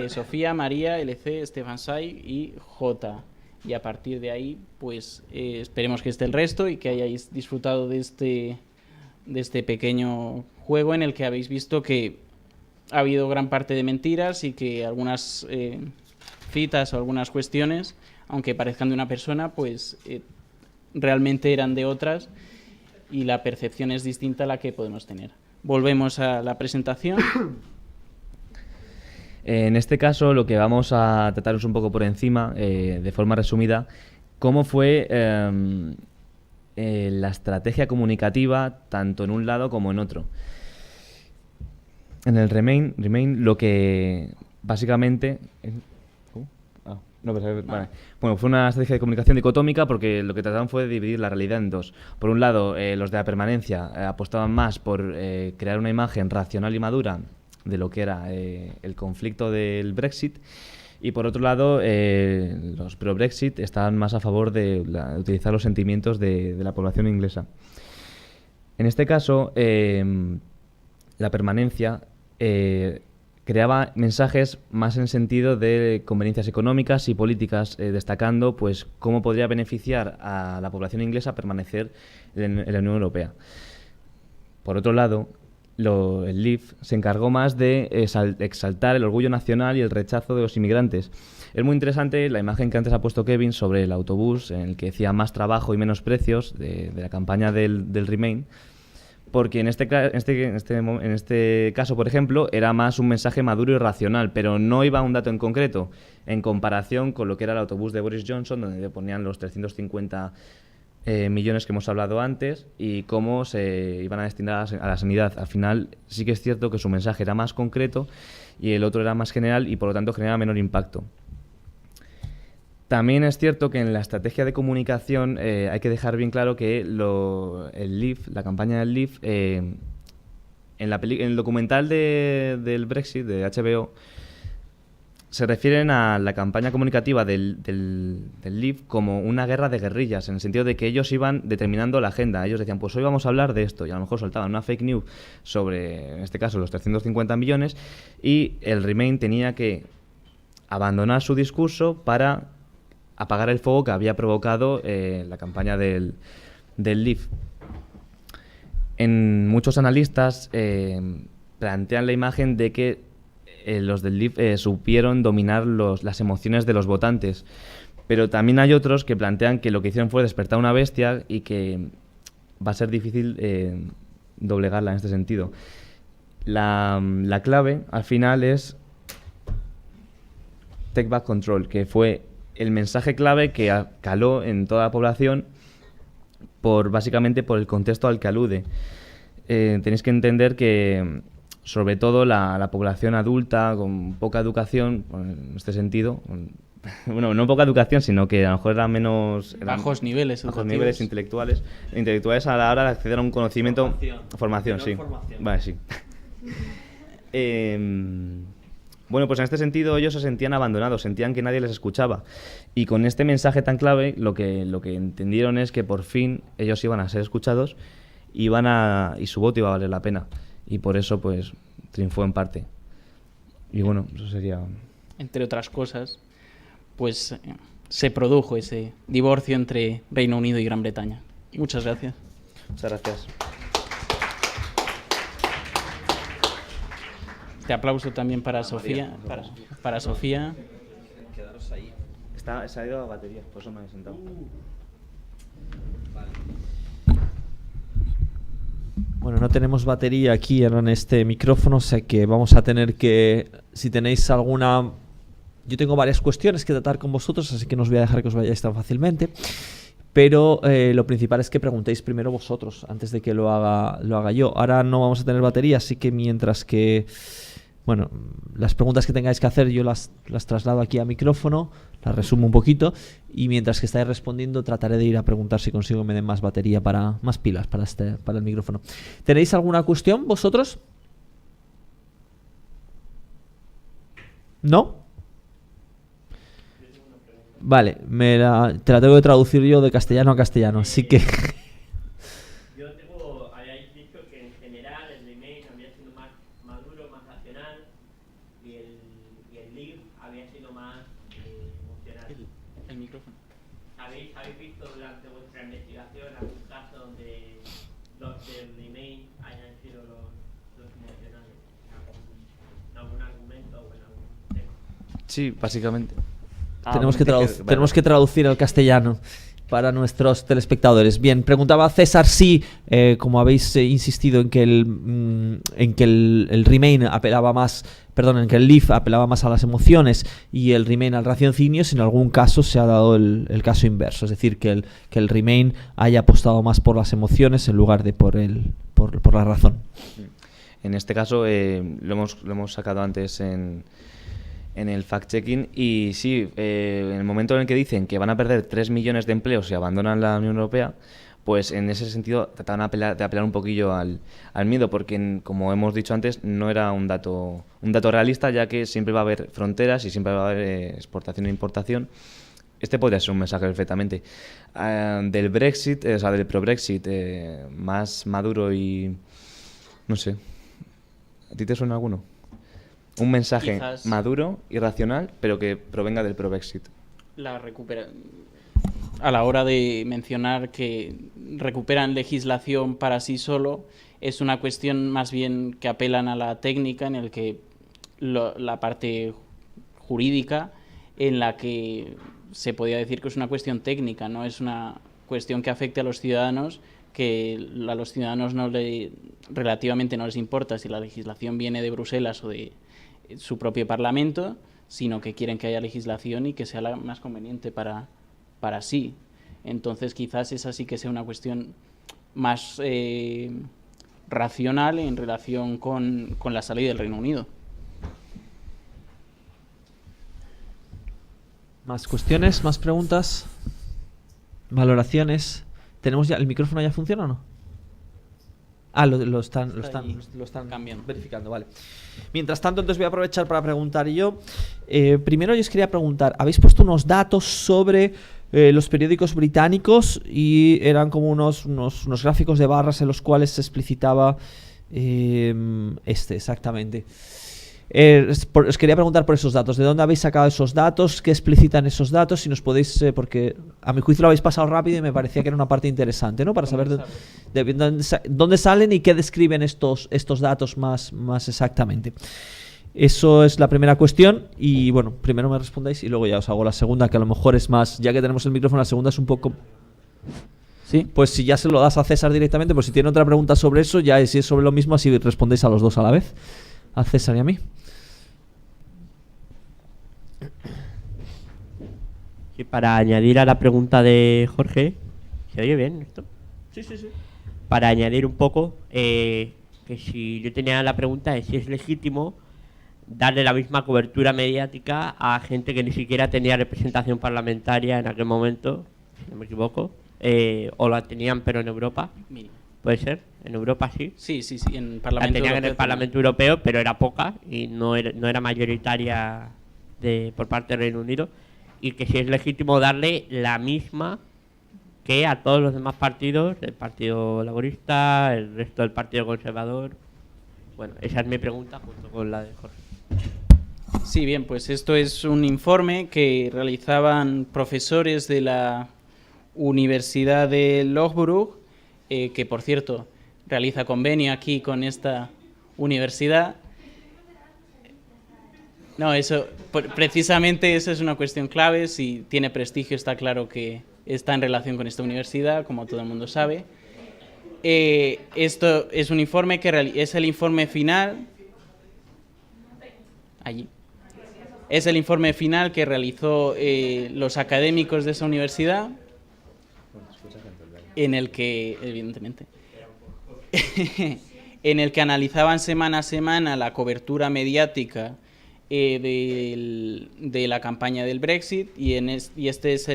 Sofía, María, LC, Stefan Sai y J. Y a partir de ahí, pues esperemos que esté el resto y que hayáis disfrutado de este pequeño juego en el que habéis visto que ha habido gran parte de mentiras y que algunas citas o algunas cuestiones, aunque parezcan de una persona, pues realmente eran de otras y la percepción es distinta a la que podemos tener. Volvemos a la presentación. En este caso lo que vamos a tratar es un poco por encima, de forma resumida, cómo fue la estrategia comunicativa tanto en un lado como en otro. En el Remain lo que básicamente... Vale. Bueno, fue una estrategia de comunicación dicotómica porque lo que trataban fue de dividir la realidad en dos. Por un lado, los de la permanencia apostaban más por crear una imagen racional y madura de lo que era el conflicto del Brexit, y por otro lado los pro-Brexit estaban más a favor de utilizar los sentimientos de la población inglesa. En este caso, la permanencia creaba mensajes más en sentido de conveniencias económicas y políticas, destacando pues cómo podría beneficiar a la población inglesa permanecer en la Unión Europea. Por otro lado, el Leave se encargó más de exaltar el orgullo nacional y el rechazo de los inmigrantes. Es muy interesante la imagen que antes ha puesto Kevin sobre el autobús, en el que decía más trabajo y menos precios, de la campaña del Remain, porque en este caso, por ejemplo, era más un mensaje maduro y racional, pero no iba a un dato en concreto, en comparación con lo que era el autobús de Boris Johnson, donde le ponían los 350 millones que hemos hablado antes y cómo se iban a destinar a la sanidad. Al final sí que es cierto que su mensaje era más concreto y el otro era más general y por lo tanto generaba menor impacto. También es cierto que en la estrategia de comunicación hay que dejar bien claro que el Leave, la campaña del Leave, en el documental del Brexit de HBO, se refieren a la campaña comunicativa del Leave como una guerra de guerrillas, en el sentido de que ellos iban determinando la agenda. Ellos decían, pues hoy vamos a hablar de esto, y a lo mejor soltaban una fake news sobre, en este caso, los 350 millones, y el Remain tenía que abandonar su discurso para apagar el fuego que había provocado la campaña del Leave. En muchos analistas plantean la imagen de que los del Leave supieron dominar las emociones de los votantes, pero también hay otros que plantean que lo que hicieron fue despertar una bestia y que va a ser difícil doblegarla en este sentido. La clave al final es Take Back Control, que fue el mensaje clave que caló en toda la población básicamente por el contexto al que alude. Tenéis que entender que sobre todo la población adulta con poca educación, en este sentido, bueno, no poca educación, sino que a lo mejor eran bajos niveles intelectuales a la hora de acceder a un conocimiento, formación, sí. Vale, sí. Bueno, pues en este sentido ellos se sentían abandonados, sentían que nadie les escuchaba, y con este mensaje tan clave lo que entendieron es que por fin ellos iban a ser escuchados y su voto iba a valer la pena. Y por eso, pues, triunfó en parte. Y bueno, eso sería... Entre otras cosas, pues se produjo ese divorcio entre Reino Unido y Gran Bretaña. Muchas gracias. Muchas gracias. Este aplauso también para Sofía. Para Sofía. Quedaros ahí. Se ha ido la batería, por eso me he sentado. Vale. Bueno, no tenemos batería aquí ahora en este micrófono, o sea que vamos a tener que, si tenéis alguna... Yo tengo varias cuestiones que tratar con vosotros, así que no os voy a dejar que os vayáis tan fácilmente, pero lo principal es que preguntéis primero vosotros, antes de que lo haga yo. Ahora no vamos a tener batería, así que mientras que bueno, las preguntas que tengáis que hacer yo las traslado aquí a micrófono, las resumo un poquito y mientras que estáis respondiendo trataré de ir a preguntar si consigo que me den más batería más pilas para el micrófono. ¿Tenéis alguna cuestión vosotros? ¿No? Vale, te la tengo que traducir yo de castellano a castellano, así que... Habíais dicho que en general el Remain había sido más maduro, más racional y el Leaf había sido más emocional. El micrófono. ¿Habéis visto durante vuestra investigación algún caso donde los del Remain hayan sido los emocionales? ¿En algún argumento o en algún tema? Sí, básicamente. Tenemos que traducir al castellano para nuestros telespectadores. Bien, preguntaba César si, como habéis insistido en que el Remain apelaba más, perdón, en que el Leaf apelaba más a las emociones y el Remain al raciocinio, si en algún caso se ha dado el caso inverso, es decir, que el Remain haya apostado más por las emociones en lugar de por la razón. En este caso lo hemos sacado antes en el fact-checking y sí, en el momento en el que dicen que van a perder 3 millones de empleos si abandonan la Unión Europea, pues en ese sentido trataban de apelar un poquillo al miedo, porque como hemos dicho antes, no era un dato realista, ya que siempre va a haber fronteras y siempre va a haber exportación e importación. Este podría ser un mensaje perfectamente. Del Brexit, o sea, del pro-Brexit, más maduro y... no sé. ¿A ti te suena alguno? Un mensaje Quizás maduro y racional, pero que provenga del pro-Brexit. A la hora de mencionar que recuperan legislación para sí solo, es una cuestión más bien que apelan a la técnica, en el que la parte jurídica, en la que se podría decir que es una cuestión técnica, no es una cuestión que afecte a los ciudadanos, que a los ciudadanos relativamente no les importa si la legislación viene de Bruselas o de su propio Parlamento, sino que quieren que haya legislación y que sea la más conveniente para sí. Entonces quizás esa sí que sea una cuestión más racional en relación con la salida del Reino Unido. ¿Más cuestiones? ¿Más preguntas? ¿Valoraciones? ¿Tenemos ya el micrófono ya funciona o no? Ah, lo están cambiando, verificando, vale. Mientras tanto, entonces voy a aprovechar para preguntar yo. Primero yo os quería preguntar, habéis puesto unos datos sobre los periódicos británicos y eran como unos gráficos de barras en los cuales se explicitaba exactamente. Os quería preguntar por esos datos. ¿De dónde habéis sacado esos datos? ¿Qué explicitan esos datos? Si nos podéis, porque a mi juicio lo habéis pasado rápido y me parecía que era una parte interesante, ¿no? Para saber dónde salen y qué describen estos datos más exactamente. Eso es la primera cuestión y bueno, primero me respondáis y luego ya os hago la segunda, que a lo mejor es más, ya que tenemos el micrófono, la segunda es un poco... Sí. Pues si ya se lo das a César directamente, pues si tiene otra pregunta sobre eso, ya si es sobre lo mismo, así respondéis a los dos a la vez, a César y a mí. Sí, para añadir a la pregunta de Jorge, ¿se oye bien esto? Sí. Para añadir un poco, que si yo tenía la pregunta de si es legítimo darle la misma cobertura mediática a gente que ni siquiera tenía representación parlamentaria en aquel momento, si no me equivoco, o la tenían pero en Europa. ¿Puede ser? ¿En Europa sí? Sí, en Parlamento la tenían Europeo en el Parlamento Europeo, pero era poca y no era mayoritaria por parte del Reino Unido. Y que si es legítimo darle la misma que a todos los demás partidos, el Partido Laborista, el resto del Partido Conservador. Bueno, esa es mi pregunta junto con la de Jorge. Sí, bien, pues esto es un informe que realizaban profesores de la Universidad de Loughborough, que por cierto realiza convenio aquí con esta universidad. No, precisamente eso es una cuestión clave. Si tiene prestigio, está claro que está en relación con esta universidad, como todo el mundo sabe. Esto es un informe que es el informe final. Allí. Es el informe final que realizó los académicos de esa universidad, en el que, evidentemente, en el que analizaban semana a semana la cobertura mediática de la campaña del Brexit y este es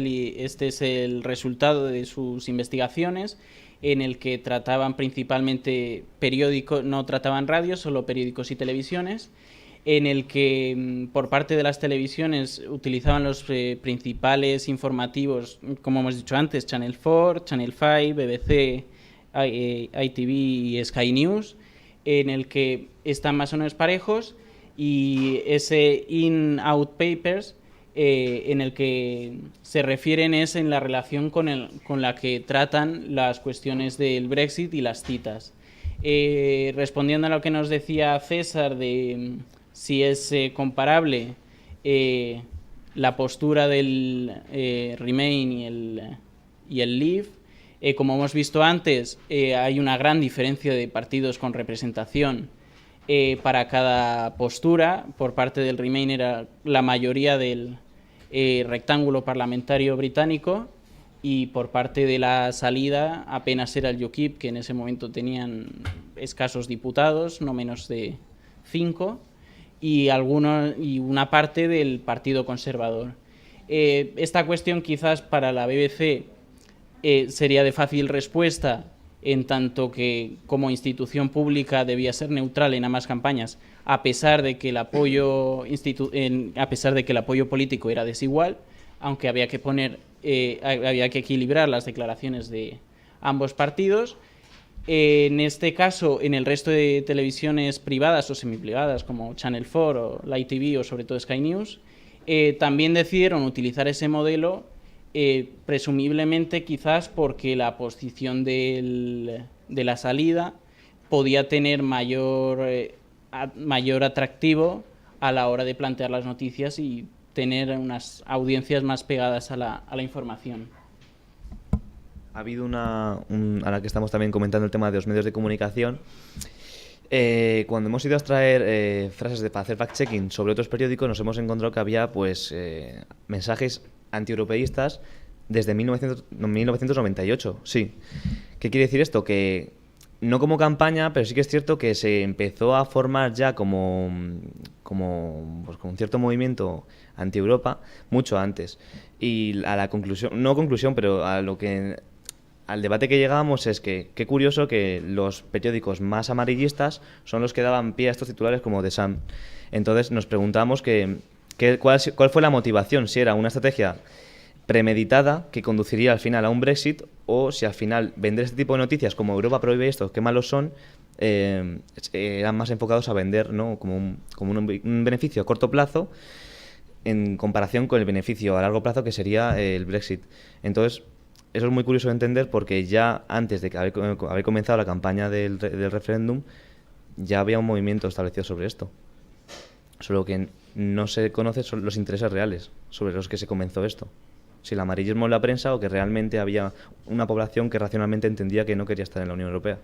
el resultado de sus investigaciones, en el que trataban principalmente periódicos, no trataban radios, solo periódicos y televisiones, en el que por parte de las televisiones utilizaban los principales informativos, como hemos dicho antes, Channel 4, Channel 5, BBC, ITV y Sky News, en el que están más o menos parejos, y ese In-Out Papers en el que se refieren es en la relación con la que tratan las cuestiones del Brexit y las citas. Respondiendo a lo que nos decía César de si es comparable la postura del Remain y el Leave, como hemos visto antes, hay una gran diferencia de partidos con representación para cada postura. Por parte del Remain era la mayoría del rectángulo parlamentario británico, y por parte de la salida apenas era el UKIP, que en ese momento tenían escasos diputados, no menos de 5, y una parte del Partido Conservador. Esta cuestión quizás para la BBC sería de fácil respuesta, en tanto que como institución pública debía ser neutral en ambas campañas, a pesar de que el apoyo político era desigual, aunque había que equilibrar las declaraciones de ambos partidos. En este caso, en el resto de televisiones privadas o semiprivadas como Channel 4 o la ITV o sobre todo Sky News, también decidieron utilizar ese modelo, presumiblemente quizás porque la posición de la salida podía tener mayor atractivo a la hora de plantear las noticias y tener unas audiencias más pegadas a la información. Ha habido ahora que estamos también comentando el tema de los medios de comunicación, cuando hemos ido a extraer frases para hacer fact-checking sobre otros periódicos, nos hemos encontrado que había mensajes antieuropeístas desde 1998, sí. ¿Qué quiere decir esto? Que no como campaña, pero sí que es cierto que se empezó a formar ya como un cierto movimiento anti-Europa mucho antes. Y a la conclusión, no conclusión, pero al debate que llegábamos es que qué curioso que los periódicos más amarillistas son los que daban pie a estos titulares como The Sun. Entonces nos preguntamos cuál fue la motivación, si era una estrategia premeditada que conduciría al final a un Brexit, o si al final vender este tipo de noticias como Europa prohíbe esto, qué malos son, eran más enfocados a vender, ¿no?, como un beneficio a corto plazo en comparación con el beneficio a largo plazo que sería el Brexit. Entonces, eso es muy curioso de entender, porque ya antes de que haber comenzado la campaña del referéndum ya había un movimiento establecido sobre esto. Solo que no se conocen los intereses reales sobre los que se comenzó esto. Si el amarillismo en la prensa o que realmente había una población que racionalmente entendía que no quería estar en la Unión Europea.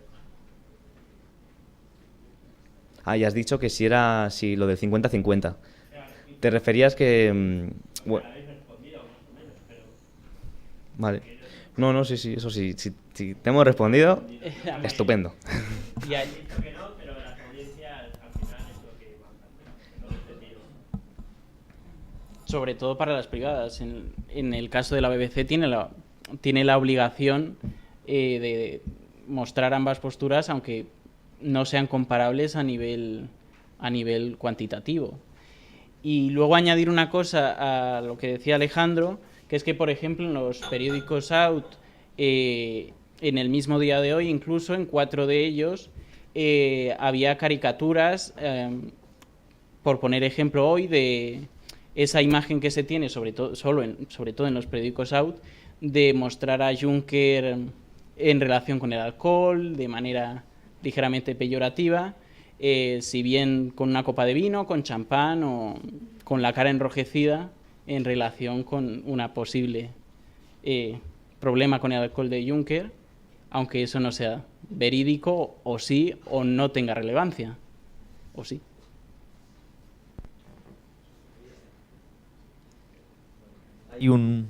Y has dicho que si lo del 50-50. Te referías que... bueno. Vale. No, sí, eso sí. Si te hemos respondido, estupendo. Sobre todo para las privadas. En el caso de la BBC tiene la obligación de mostrar ambas posturas, aunque no sean comparables a nivel cuantitativo. Y luego añadir una cosa a lo que decía Alejandro, que es que, por ejemplo, en los periódicos Out, en el mismo día de hoy, incluso en 4 de ellos, había caricaturas, por poner ejemplo hoy, de esa imagen que se tiene, sobre todo en los periódicos Out, de mostrar a Juncker en relación con el alcohol, de manera ligeramente peyorativa, si bien con una copa de vino, con champán o con la cara enrojecida en relación con una posible problema con el alcohol de Juncker, aunque eso no sea verídico, o sí, o no tenga relevancia, o sí. Hay un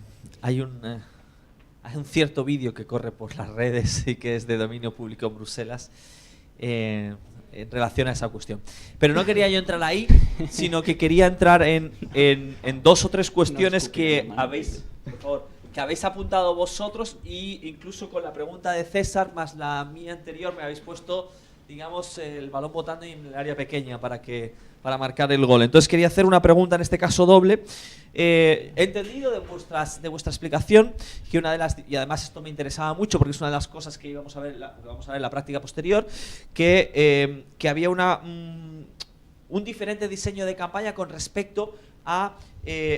cierto vídeo que corre por las redes y que es de dominio público en Bruselas, en relación a esa cuestión. Pero no quería yo entrar ahí, sino que quería entrar en 2 o 3 cuestiones que habéis, por favor, que habéis apuntado vosotros, y incluso con la pregunta de César más la mía anterior me habéis puesto, digamos, el balón botando en el área pequeña para marcar el gol. Entonces quería hacer una pregunta, en este caso doble. He entendido de vuestra explicación que una de las, y además esto me interesaba mucho porque es una de las cosas que vamos a ver en la práctica posterior, que había un diferente diseño de campaña con respecto a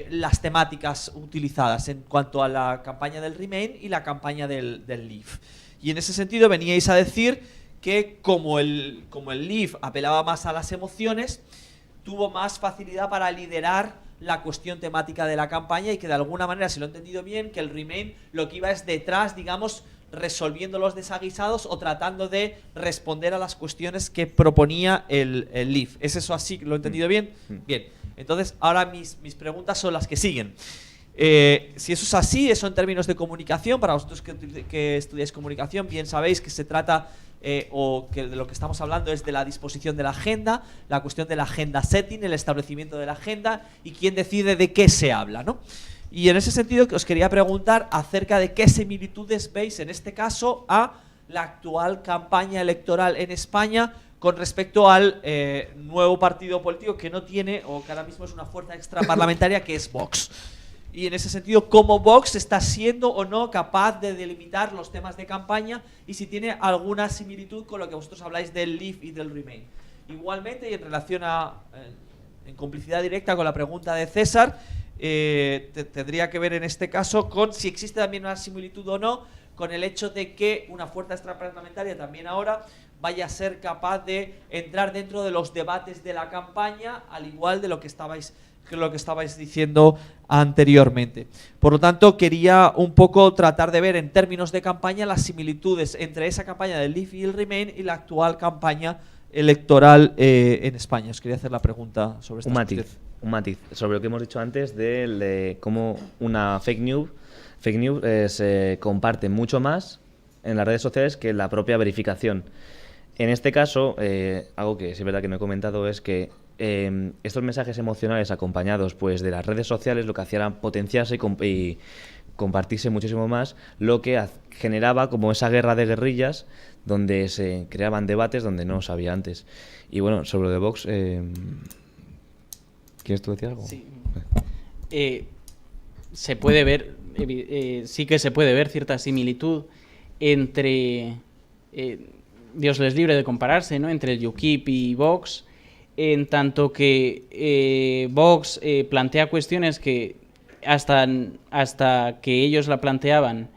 las temáticas utilizadas en cuanto a la campaña del Remain y la campaña del Leave. Y en ese sentido veníais a decir que como el Leave apelaba más a las emociones, tuvo más facilidad para liderar la cuestión temática de la campaña, y que de alguna manera, si lo he entendido bien, que el Remain lo que iba es detrás, digamos, resolviendo los desaguisados o tratando de responder a las cuestiones que proponía el Leave. ¿Es eso así? ¿Lo he entendido bien? Bien. Entonces, ahora mis preguntas son las que siguen. Si eso es así, eso en términos de comunicación, para vosotros que estudiáis comunicación, bien sabéis que se trata, o que de lo que estamos hablando es de la disposición de la agenda, la cuestión de la agenda setting, el establecimiento de la agenda y quién decide de qué se habla, ¿no? Y en ese sentido os quería preguntar acerca de qué similitudes veis en este caso a la actual campaña electoral en España con respecto al nuevo partido político que no tiene, o que ahora mismo es una fuerza extraparlamentaria, que es Vox. Y en ese sentido, ¿cómo Vox está siendo o no capaz de delimitar los temas de campaña y si tiene alguna similitud con lo que vosotros habláis del Leave y del Remain? Igualmente, y en relación en complicidad directa con la pregunta de César, tendría que ver en este caso con si existe también una similitud o no con el hecho de que una fuerza extraparlamentaria también ahora vaya a ser capaz de entrar dentro de los debates de la campaña, al igual de lo que estabais diciendo anteriormente. Por lo tanto, quería un poco tratar de ver en términos de campaña las similitudes entre esa campaña del Leave y el Remain y la actual campaña electoral en España. Os quería hacer la pregunta sobre esta Un matiz sobre lo que hemos dicho antes de cómo una fake news se comparte mucho más en las redes sociales que la propia verificación. En este caso, algo que sí es verdad que no he comentado es que estos mensajes emocionales acompañados pues de las redes sociales lo que hacía era potenciarse y compartirse muchísimo más, lo que generaba como esa guerra de guerrillas donde se creaban debates donde no se había antes. Y bueno, sobre lo de Vox, ¿quieres tú decir algo? Sí. Se puede ver, sí que se puede ver cierta similitud entre, Dios les libre de compararse, ¿no?, entre el UKIP y Vox, en tanto que Vox plantea cuestiones que hasta que ellos la planteaban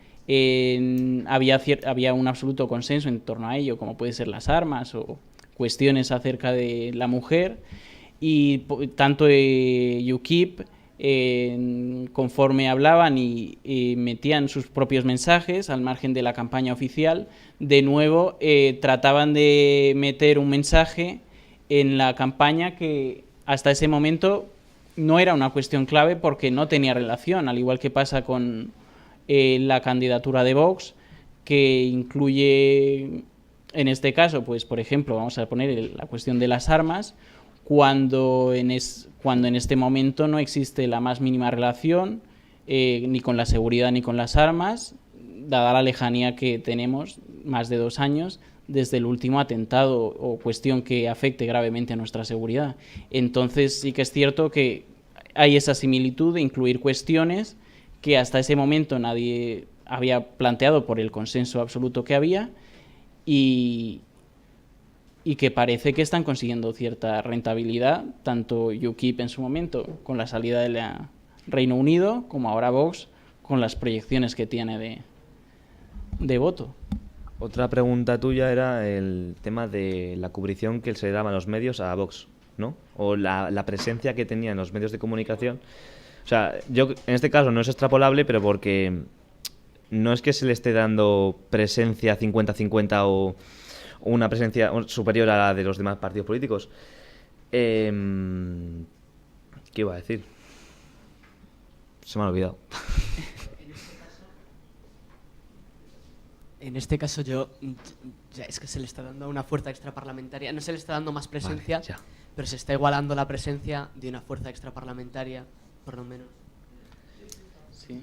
había un absoluto consenso en torno a ello, como puede ser las armas o cuestiones acerca de la mujer, y tanto UKIP, conforme hablaban y metían sus propios mensajes al margen de la campaña oficial, de nuevo trataban de meter un mensaje en la campaña que hasta ese momento no era una cuestión clave porque no tenía relación, al igual que pasa con la candidatura de Vox, que incluye, en este caso, pues por ejemplo, vamos a poner la cuestión de las armas, cuando en este momento no existe la más mínima relación ni con la seguridad ni con las armas, dada la lejanía que tenemos, más de 2 años, desde el último atentado o cuestión que afecte gravemente a nuestra seguridad. Entonces sí que es cierto que hay esa similitud de incluir cuestiones que hasta ese momento nadie había planteado por el consenso absoluto que había y que parece que están consiguiendo cierta rentabilidad, tanto UKIP en su momento con la salida del Reino Unido, como ahora Vox con las proyecciones que tiene de voto. Otra pregunta tuya era el tema de la cubrición que se daba a los medios a Vox, ¿no? O la presencia que tenía en los medios de comunicación. O sea, yo en este caso no es extrapolable, pero porque no es que se le esté dando presencia 50-50 o una presencia superior a la de los demás partidos políticos. ¿Qué iba a decir? Se me ha olvidado. En este caso ya es que se le está dando una fuerza extraparlamentaria, no se le está dando más presencia, Vale, ya. pero se está igualando la presencia de una fuerza extraparlamentaria, por lo menos. Sí.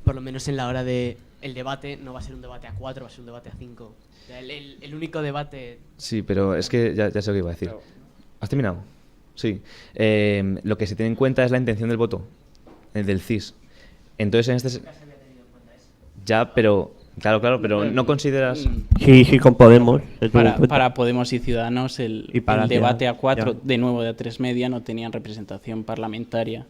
Por lo menos en la hora de el debate, no va a ser un debate a 4, va a ser un debate a 5. O sea, el único debate... Sí, pero es que ya sé lo que iba a decir. ¿Has terminado? Sí. Lo que se tiene en cuenta es la intención del voto, del CIS. Entonces, en este... Ya, pero... Claro, pero no consideras... Sí, con Podemos. Para Podemos y Ciudadanos el para debate a 4, ya. de nuevo de A3 Media, no tenían representación parlamentaria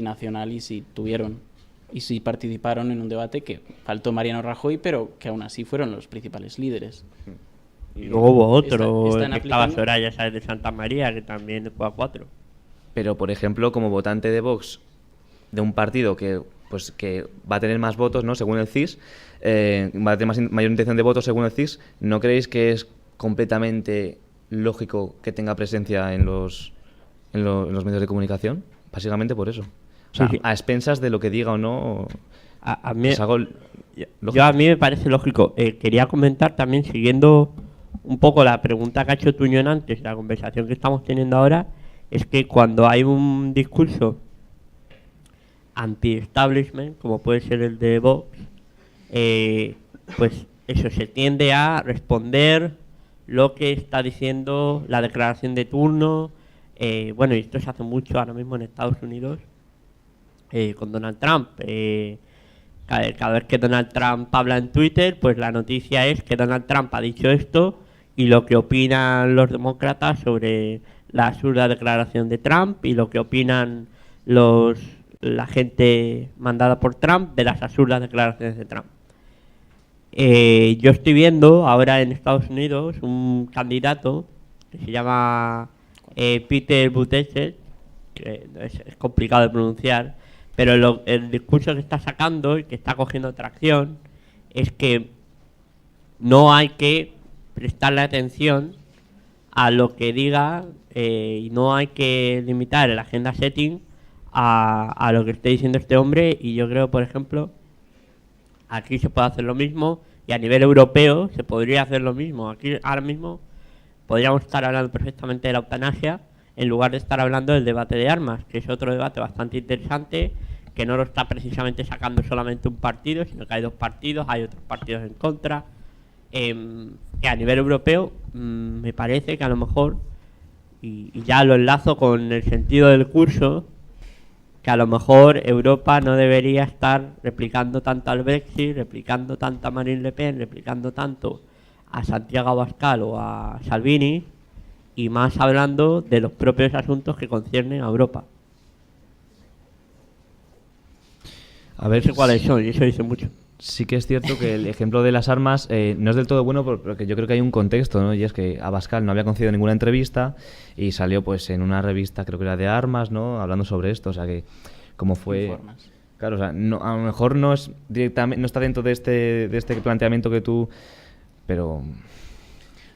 nacional y sí tuvieron. Y sí participaron en un debate que faltó Mariano Rajoy, pero que aún así fueron los principales líderes. Y luego hubo otro, Están que estaba aplicando- Soraya Sáenz de Santa María, que también fue a 4. Pero, por ejemplo, como votante de Vox, de un partido que va a tener más votos, ¿no? Según el CIS, va a tener mayor intención de votos según el CIS, ¿no creéis que es completamente lógico que tenga presencia en los medios de comunicación? Básicamente por eso. O sea, Sí. a expensas de lo que diga o no, A mí, es algo a mí me parece lógico. Quería comentar también, siguiendo un poco la pregunta que ha hecho Tuñón antes, la conversación que estamos teniendo ahora, es que cuando hay un discurso anti-establishment, como puede ser el de Vox, pues eso, se tiende a responder lo que está diciendo la declaración de turno. Bueno, y esto se hace mucho ahora mismo en Estados Unidos con Donald Trump. Cada vez que Donald Trump habla en Twitter, pues la noticia es que Donald Trump ha dicho esto y lo que opinan los demócratas sobre la absurda declaración de Trump y lo que opinan la gente mandada por Trump de las absurdas declaraciones de Trump. Yo estoy viendo ahora en Estados Unidos un candidato que se llama Peter Buttigieg, que es complicado de pronunciar, pero el discurso que está sacando y que está cogiendo tracción es que no hay que prestarle atención a lo que diga y no hay que limitar el agenda setting a lo que esté diciendo este hombre. Y yo creo, por ejemplo, aquí se puede hacer lo mismo y a nivel europeo se podría hacer lo mismo. Aquí ahora mismo podríamos estar hablando perfectamente de la eutanasia en lugar de estar hablando del debate de armas, que es otro debate bastante interesante, que no lo está precisamente sacando solamente un partido, sino que hay dos partidos, hay otros partidos en contra. Que a nivel europeo me parece que a lo mejor, y ya lo enlazo con el sentido del curso, que a lo mejor Europa no debería estar replicando tanto al Brexit, replicando tanto a Marine Le Pen, replicando tanto a Santiago Abascal o a Salvini, y más hablando de los propios asuntos que conciernen a Europa. A ver, No sé cuáles son, y eso dice mucho. sí que es cierto que el ejemplo de las armas no es del todo bueno porque yo creo que hay un contexto, ¿no? Y es que Abascal no había concedido ninguna entrevista y salió pues en una revista, creo que era de armas, ¿no? Hablando sobre esto, o sea que como fue... Informas. Claro, o sea, no, a lo mejor no es directamente, no está dentro de este planteamiento que tú... Pero...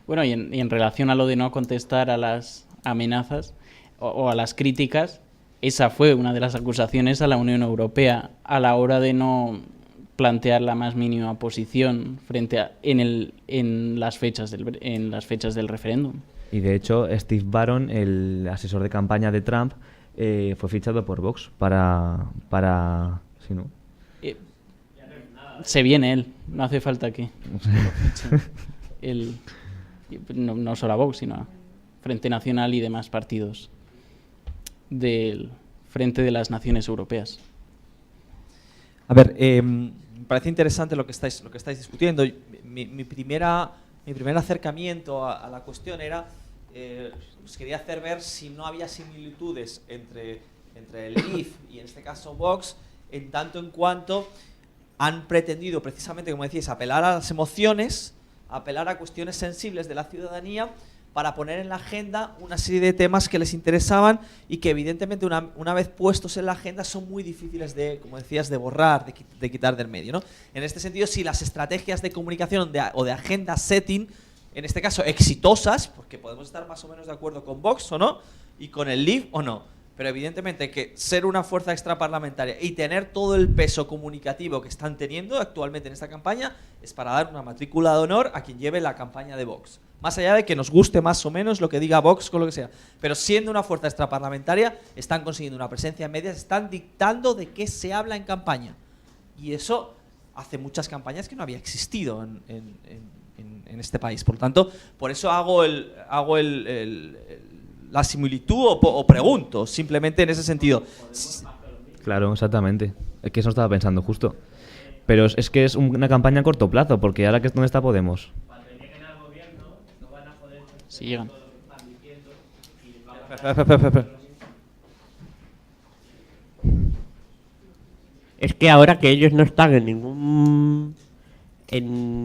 Bueno, y en relación a lo de no contestar a las amenazas o a las críticas, esa fue una de las acusaciones a la Unión Europea a la hora de no plantear la más mínima posición frente a en las fechas del referéndum. Y de hecho, Steve Bannon, el asesor de campaña de Trump, fue fichado por Vox para ¿sí, no? Se viene él, no hace falta que... no solo a Vox, sino a Frente Nacional y demás partidos del Frente de las Naciones Europeas. A ver, me parece interesante lo que estáis discutiendo. Mi primer acercamiento a la cuestión era, os quería hacer ver si no había similitudes entre el IF y en este caso Vox, en tanto en cuanto han pretendido precisamente, como decíais, apelar a las emociones, apelar a cuestiones sensibles de la ciudadanía para poner en la agenda una serie de temas que les interesaban y que evidentemente una vez puestos en la agenda son muy difíciles de, como decías, de borrar, de quitar del medio, ¿no? En este sentido, si las estrategias de comunicación o de agenda setting, en este caso exitosas, porque podemos estar más o menos de acuerdo con Vox o no, y con el Leave o no, Pero evidentemente que ser una fuerza extraparlamentaria y tener todo el peso comunicativo que están teniendo actualmente en esta campaña es para dar una matrícula de honor a quien lleve la campaña de Vox. Más allá de que nos guste más o menos lo que diga Vox con lo que sea. Pero siendo una fuerza extraparlamentaria, están consiguiendo una presencia en medios, están dictando de qué se habla en campaña. Y eso hace muchas campañas que no había existido en este país. Por lo tanto, por eso hago la similitud o pregunto, simplemente en ese sentido. Claro, exactamente. Es que eso estaba pensando justo. Pero es que es una campaña a corto plazo, porque ahora que ¿dónde está Podemos? Si llegan. Es que ahora que ellos no están en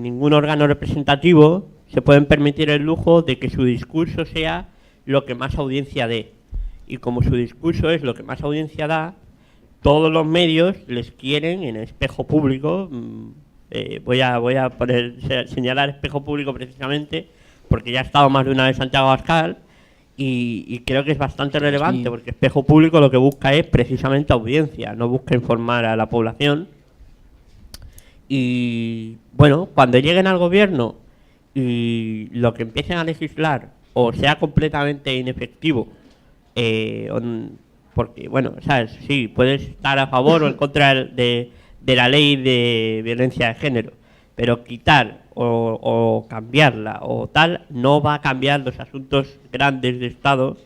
ningún órgano representativo, se pueden permitir el lujo de que su discurso sea lo que más audiencia dé. Y como su discurso es lo que más audiencia da, todos los medios les quieren en espejo público. Voy a señalar espejo público precisamente porque ya ha estado más de una vez Santiago Abascal y creo que es bastante relevante porque espejo público lo que busca es precisamente audiencia, no busca informar a la población. Y bueno, cuando lleguen al gobierno y lo que empiecen a legislar o sea completamente inefectivo, porque bueno, sabes, sí, puedes estar a favor o en contra de la ley de violencia de género, pero quitar o cambiarla o tal no va a cambiar los asuntos grandes de Estado,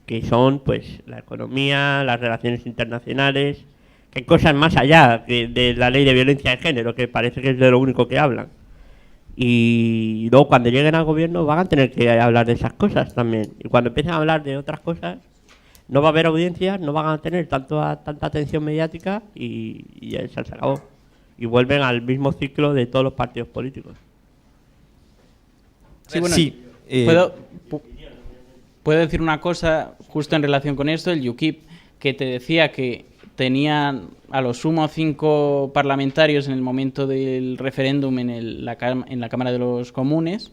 que son pues la economía, las relaciones internacionales, que cosas más allá de la ley de violencia de género, que parece que es de lo único que hablan. Y luego cuando lleguen al gobierno van a tener que hablar de esas cosas también. Y cuando empiecen a hablar de otras cosas, no va a haber audiencias, no van a tener tanta atención mediática y ya se acabó. Y vuelven al mismo ciclo de todos los partidos políticos. Sí, bueno, sí, puedo decir una cosa justo en relación con esto, el UKIP, que te decía que tenían a lo sumo 5 parlamentarios en el momento del referéndum en la Cámara de los Comunes.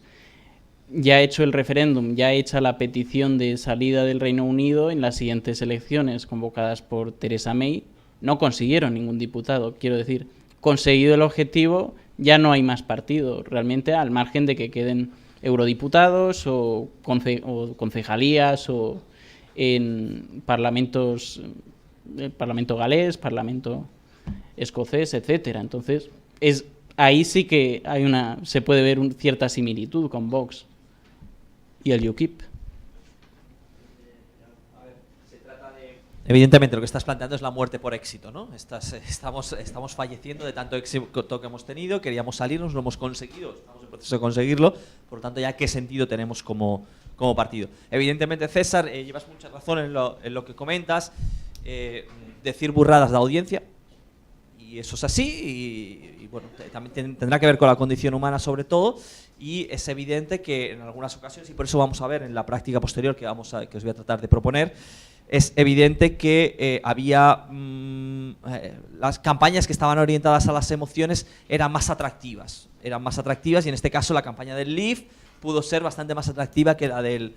Ya hecho el referéndum, ya hecha la petición de salida del Reino Unido, en las siguientes elecciones convocadas por Theresa May, no consiguieron ningún diputado. Quiero decir, conseguido el objetivo, ya no hay más partido, realmente, al margen de que queden eurodiputados o concejalías o en parlamentos, el Parlamento galés, Parlamento escocés, etcétera. Entonces, ahí sí que se puede ver cierta similitud con Vox y el UKIP. Evidentemente lo que estás planteando es la muerte por éxito, ¿no? Estamos falleciendo de tanto éxito que hemos tenido, queríamos salirnos, lo hemos conseguido, estamos en proceso de conseguirlo, por lo tanto ya qué sentido tenemos como partido. Evidentemente, César, llevas mucha razón en lo que comentas, decir burradas de audiencia, y eso es así, y bueno, también tendrá que ver con la condición humana sobre todo, y es evidente que en algunas ocasiones, y por eso vamos a ver en la práctica posterior que os voy a tratar de proponer, es evidente que había las campañas que estaban orientadas a las emociones eran más atractivas, y en este caso la campaña del Leave pudo ser bastante más atractiva que la del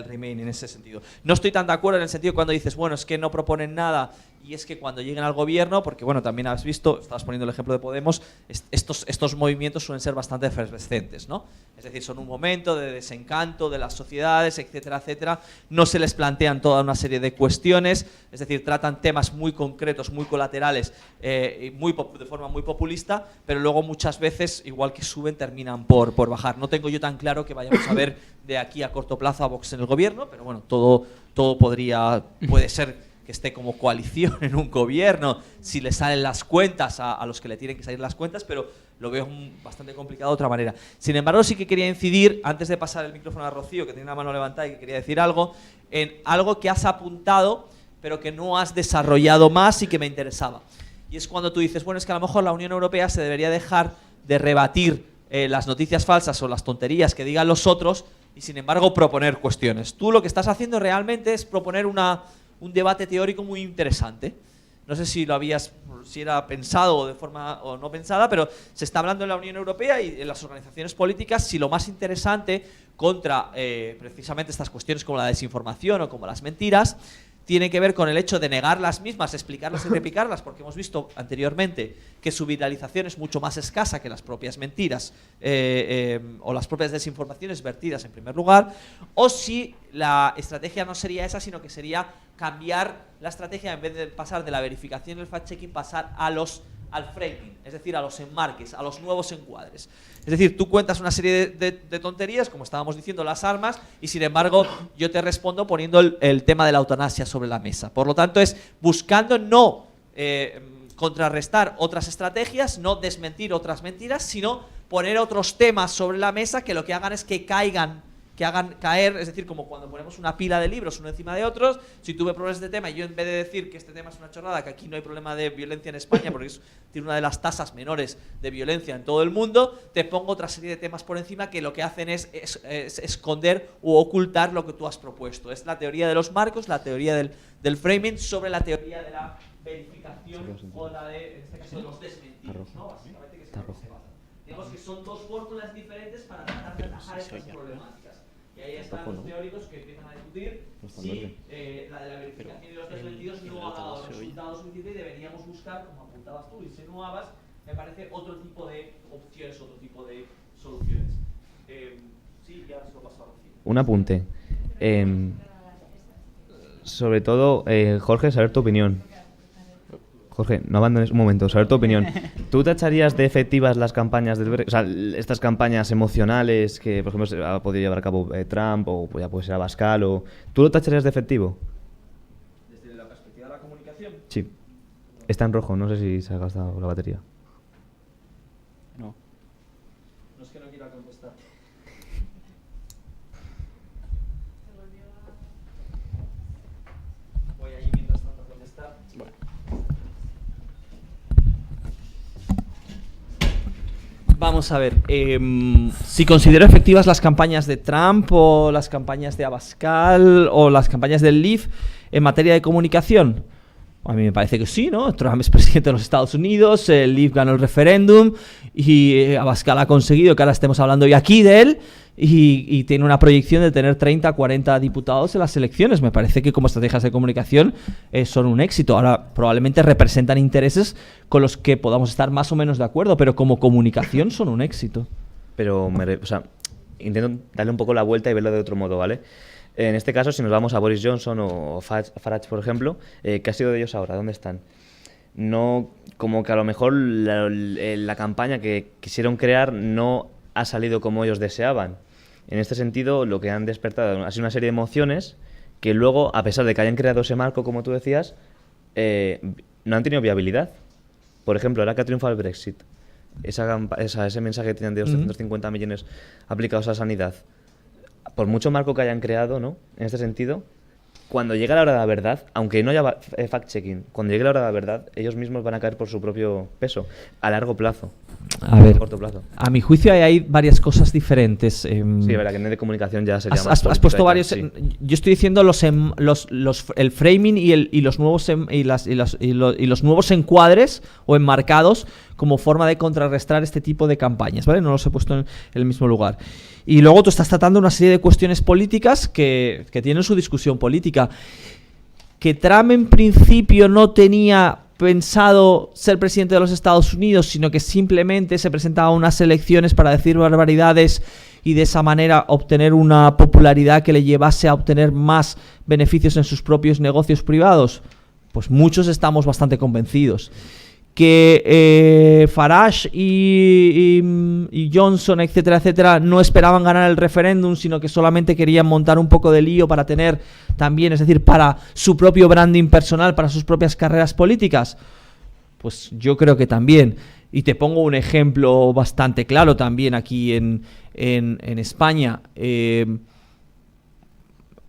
Remain en ese sentido. No estoy tan de acuerdo en el sentido cuando dices, bueno, es que no proponen nada y es que cuando lleguen al gobierno, porque bueno, también has visto, estabas poniendo el ejemplo de Podemos, estos movimientos suelen ser bastante efervescentes, ¿no? Es decir, son un momento de desencanto de las sociedades, etcétera, etcétera. No se les plantean toda una serie de cuestiones, es decir, tratan temas muy concretos, muy colaterales, de forma muy populista, pero luego muchas veces, igual que suben, terminan por bajar. No tengo yo tan claro que vayamos a ver de aquí a corto plazo a Vox en el gobierno, pero bueno, todo puede ser que esté como coalición en un gobierno, si le salen las cuentas a los que le tienen que salir las cuentas, pero lo veo bastante complicado de otra manera. Sin embargo, sí que quería incidir, antes de pasar el micrófono a Rocío, que tiene una mano levantada y que quería decir algo, en algo que has apuntado, pero que no has desarrollado más y que me interesaba. Y es cuando tú dices, bueno, es que a lo mejor la Unión Europea se debería dejar de rebatir las noticias falsas o las tonterías que digan los otros y, sin embargo, proponer cuestiones. Tú lo que estás haciendo realmente es proponer un debate teórico muy interesante. No sé si era pensado o de forma o no pensada, pero se está hablando en la Unión Europea y en las organizaciones políticas si lo más interesante contra precisamente estas cuestiones como la desinformación o como las mentiras tiene que ver con el hecho de negar las mismas, explicarlas y replicarlas, porque hemos visto anteriormente que su viralización es mucho más escasa que las propias mentiras o las propias desinformaciones vertidas en primer lugar, o si la estrategia no sería esa, sino que sería cambiar la estrategia, en vez de pasar de la verificación y el fact-checking, pasar al framing, es decir, a los enmarques, a los nuevos encuadres. Es decir, tú cuentas una serie de tonterías, como estábamos diciendo, las armas, y sin embargo yo te respondo poniendo el tema de la eutanasia sobre la mesa. Por lo tanto, es buscando no contrarrestar otras estrategias, no desmentir otras mentiras, sino poner otros temas sobre la mesa que lo que hagan es que hagan caer, es decir, como cuando ponemos una pila de libros uno encima de otros. Si tuve problemas de tema y yo, en vez de decir que este tema es una chorrada, que aquí no hay problema de violencia en España porque tiene una de las tasas menores de violencia en todo el mundo, te pongo otra serie de temas por encima que lo que hacen es esconder u ocultar lo que tú has propuesto. Es la teoría de los marcos, la teoría del framing sobre la teoría de la verificación o la de, en este caso, de los desmentidos, ¿no? Básicamente, que es en lo que se basa. Digamos que son dos fórmulas diferentes para tratar de atajar estas problemáticas. Y ahí están los teóricos que empiezan a discutir si la de la verificación y los desmentidos no ha dado resultados suficientes y deberíamos buscar, como apuntabas tú, insinuabas, me parece, otro tipo de opciones, otro tipo de soluciones. Sí, ya se lo paso a Rocío. Un apunte. Sobre todo, Jorge, saber tu opinión. Jorge, no abandones un momento, saber tu opinión. ¿Tú tacharías de efectivas las campañas del Brexit? O sea, estas campañas emocionales que, por ejemplo, ha podido llevar a cabo Trump o ya puede ser Abascal, o ¿tú lo tacharías de efectivo? Desde la perspectiva de la comunicación. Sí. Está en rojo, no sé si se ha gastado la batería. No. No es que no quiera contestar. Voy allí mientras tanto a contestar. Bueno. Vamos a ver, si considero efectivas las campañas de Trump o las campañas de Abascal o las campañas del Leave en materia de comunicación, a mí me parece que sí, ¿no? Trump es presidente de los Estados Unidos, el Leave ganó el referéndum y Abascal ha conseguido que ahora estemos hablando hoy aquí de él y tiene una proyección de tener 30, 40 diputados en las elecciones. Me parece que como estrategias de comunicación son un éxito. Ahora probablemente representan intereses con los que podamos estar más o menos de acuerdo, pero como comunicación son un éxito. Pero, intento darle un poco la vuelta y verlo de otro modo, ¿vale? En este caso, si nos vamos a Boris Johnson o Farage, por ejemplo, ¿qué ha sido de ellos ahora? ¿Dónde están? No, como que a lo mejor la campaña que quisieron crear no ha salido como ellos deseaban. En este sentido, lo que han despertado ha sido una serie de emociones que luego, a pesar de que hayan creado ese marco, como tú decías, no han tenido viabilidad. Por ejemplo, ahora que ha triunfado el Brexit, ese mensaje que tenían de 250 millones aplicados a sanidad, por mucho marco que hayan creado, ¿no? En este sentido, cuando llegue la hora de la verdad, aunque no haya fact-checking, cuando llegue la hora de la verdad, ellos mismos van a caer por su propio peso, a largo plazo. A ver, corto plazo. A mi juicio hay varias cosas diferentes. Sí, verdad, que en de comunicación ya sería has más puesto varios. sí. Yo estoy diciendo el framing y los nuevos encuadres o enmarcados como forma de contrarrestar este tipo de campañas, ¿vale? No los he puesto en el mismo lugar. Y luego tú estás tratando una serie de cuestiones políticas que tienen su discusión política. Que Trump en principio no tenía pensado ser presidente de los Estados Unidos, sino que simplemente se presentaba a unas elecciones para decir barbaridades y de esa manera obtener una popularidad que le llevase a obtener más beneficios en sus propios negocios privados, pues muchos estamos bastante convencidos. Que Farage y Johnson, etcétera, etcétera, no esperaban ganar el referéndum, sino que solamente querían montar un poco de lío para tener también, es decir, para su propio branding personal, para sus propias carreras políticas. Pues yo creo que también. Y te pongo un ejemplo bastante claro también aquí en España.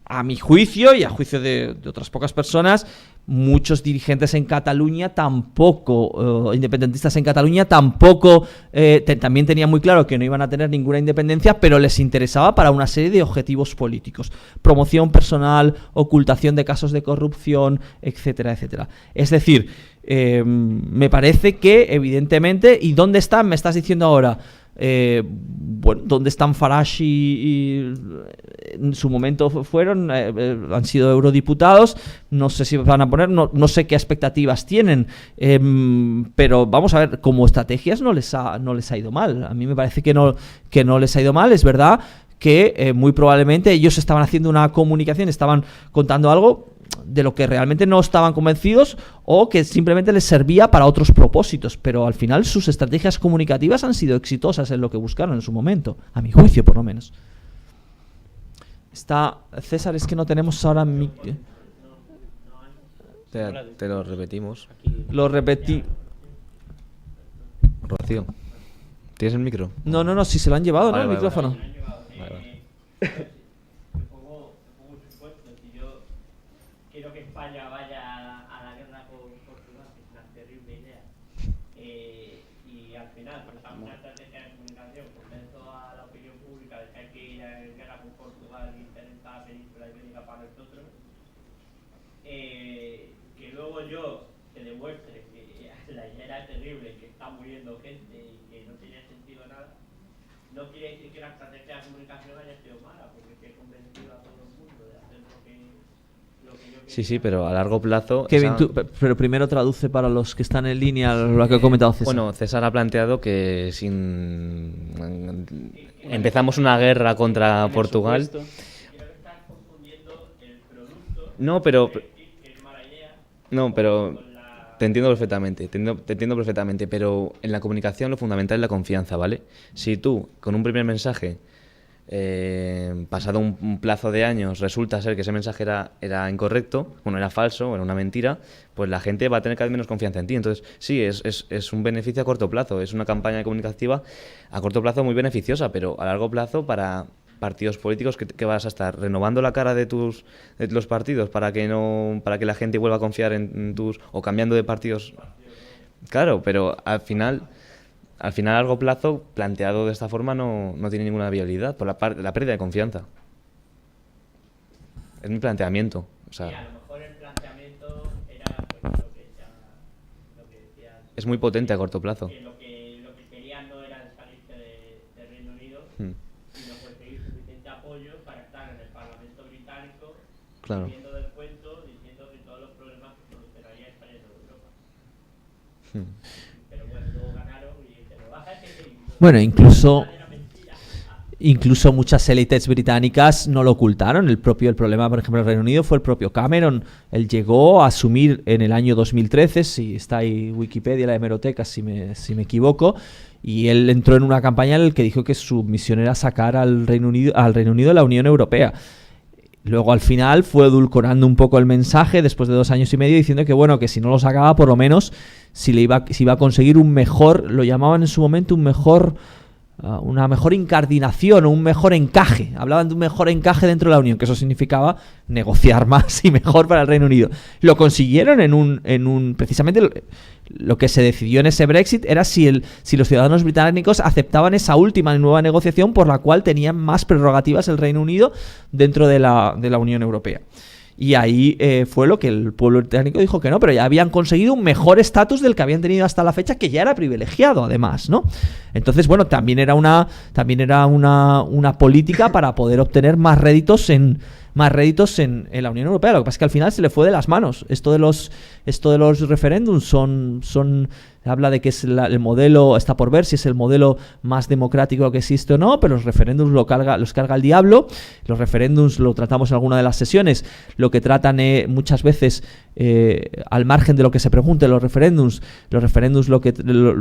A mi juicio y a juicio de otras pocas personas, muchos dirigentes en Cataluña tampoco, independentistas en Cataluña tampoco, también tenían muy claro que no iban a tener ninguna independencia, pero les interesaba para una serie de objetivos políticos. Promoción personal, ocultación de casos de corrupción, etcétera, etcétera. Es decir, me parece que evidentemente, ¿y dónde están? Me estás diciendo ahora. Bueno, ¿dónde están Farage y en su momento fueron? Han sido eurodiputados. No sé si van a poner, no sé qué expectativas tienen, pero vamos a ver, como estrategias no les ha ido mal. A mí me parece que no les ha ido mal. Es verdad que muy probablemente ellos estaban haciendo una comunicación, estaban contando algo de lo que realmente no estaban convencidos o que simplemente les servía para otros propósitos, pero al final sus estrategias comunicativas han sido exitosas en lo que buscaron en su momento, a mi juicio por lo menos. César, es que no tenemos ahora Te lo repetimos. Lo repetí. Rocío, ¿tienes el micro? No, si se lo han llevado, Vale, ¿no? El vale, micrófono. Vale. Quiero que España vaya a la guerra con Portugal, que es una terrible idea. Y al final, pues a una estrategia de comunicación, convenzo a la opinión pública de que hay que ir a la guerra con Portugal y tener esta península ibérica para nosotros. Que luego yo te demuestre que la idea era terrible, que está muriendo gente y que no tenía sentido nada, no quiere decir que la estrategia de comunicación haya sido mala, porque he convencido a todo el mundo de hacer lo que yo quería. Sí, pero a largo plazo... Kevin, pero primero traduce para los que están en línea lo que ha comentado César. Bueno, César ha planteado que empezamos una guerra contra Portugal. No, pero te entiendo perfectamente, pero en la comunicación lo fundamental es la confianza, ¿vale? Si tú, con un primer mensaje, pasado un plazo de años, resulta ser que ese mensaje era incorrecto, bueno, era falso, era una mentira, pues la gente va a tener cada vez menos confianza en ti. Entonces, sí, es un beneficio a corto plazo, es una campaña comunicativa a corto plazo muy beneficiosa, pero a largo plazo para partidos políticos que vas a estar renovando la cara de los partidos para que la gente vuelva a confiar en o cambiando de partidos. Claro, pero al final a largo plazo, planteado de esta forma, no tiene ninguna viabilidad por la pérdida de confianza. Es mi planteamiento. O sea, y a lo mejor el planteamiento era pues, lo que decía, es muy potente a corto plazo. Que lo que querían no era salirse de Reino Unido, sino conseguir suficiente apoyo para estar en el Parlamento británico, claro, viviendo del cuento, diciendo que todos los problemas que solucionaría España y toda Europa. Pero bueno, luego ganaron y te lo bajas. Bueno, incluso muchas élites británicas no lo ocultaron. El problema, por ejemplo, del Reino Unido fue el propio Cameron. Él llegó a asumir en el año 2013, si está ahí Wikipedia, la hemeroteca, si me equivoco, y él entró en una campaña en la que dijo que su misión era sacar al Reino Unido de la Unión Europea. Luego al final fue edulcorando un poco el mensaje después de 2 años y medio, diciendo que bueno, que si no lo sacaba, por lo menos si iba a conseguir un mejor, lo llamaban en su momento una mejor incardinación o un mejor encaje. Hablaban de un mejor encaje dentro de la Unión, que eso significaba negociar más y mejor para el Reino Unido. Lo consiguieron precisamente lo que se decidió en ese Brexit era si los ciudadanos británicos aceptaban esa última y nueva negociación por la cual tenían más prerrogativas el Reino Unido dentro de la Unión Europea. Y ahí fue lo que el pueblo británico dijo que no, pero ya habían conseguido un mejor estatus del que habían tenido hasta la fecha, que ya era privilegiado además, ¿no? Entonces, bueno, también era una política para poder obtener más réditos en la Unión Europea. Lo que pasa es que al final se le fue de las manos. Esto de los referéndums habla de que es el modelo, está por ver si es el modelo más democrático que existe o no, pero los referéndums los carga el diablo. Los referéndums, lo tratamos en alguna de las sesiones, lo que tratan muchas veces, al margen de lo que se pregunte, los referéndums lo que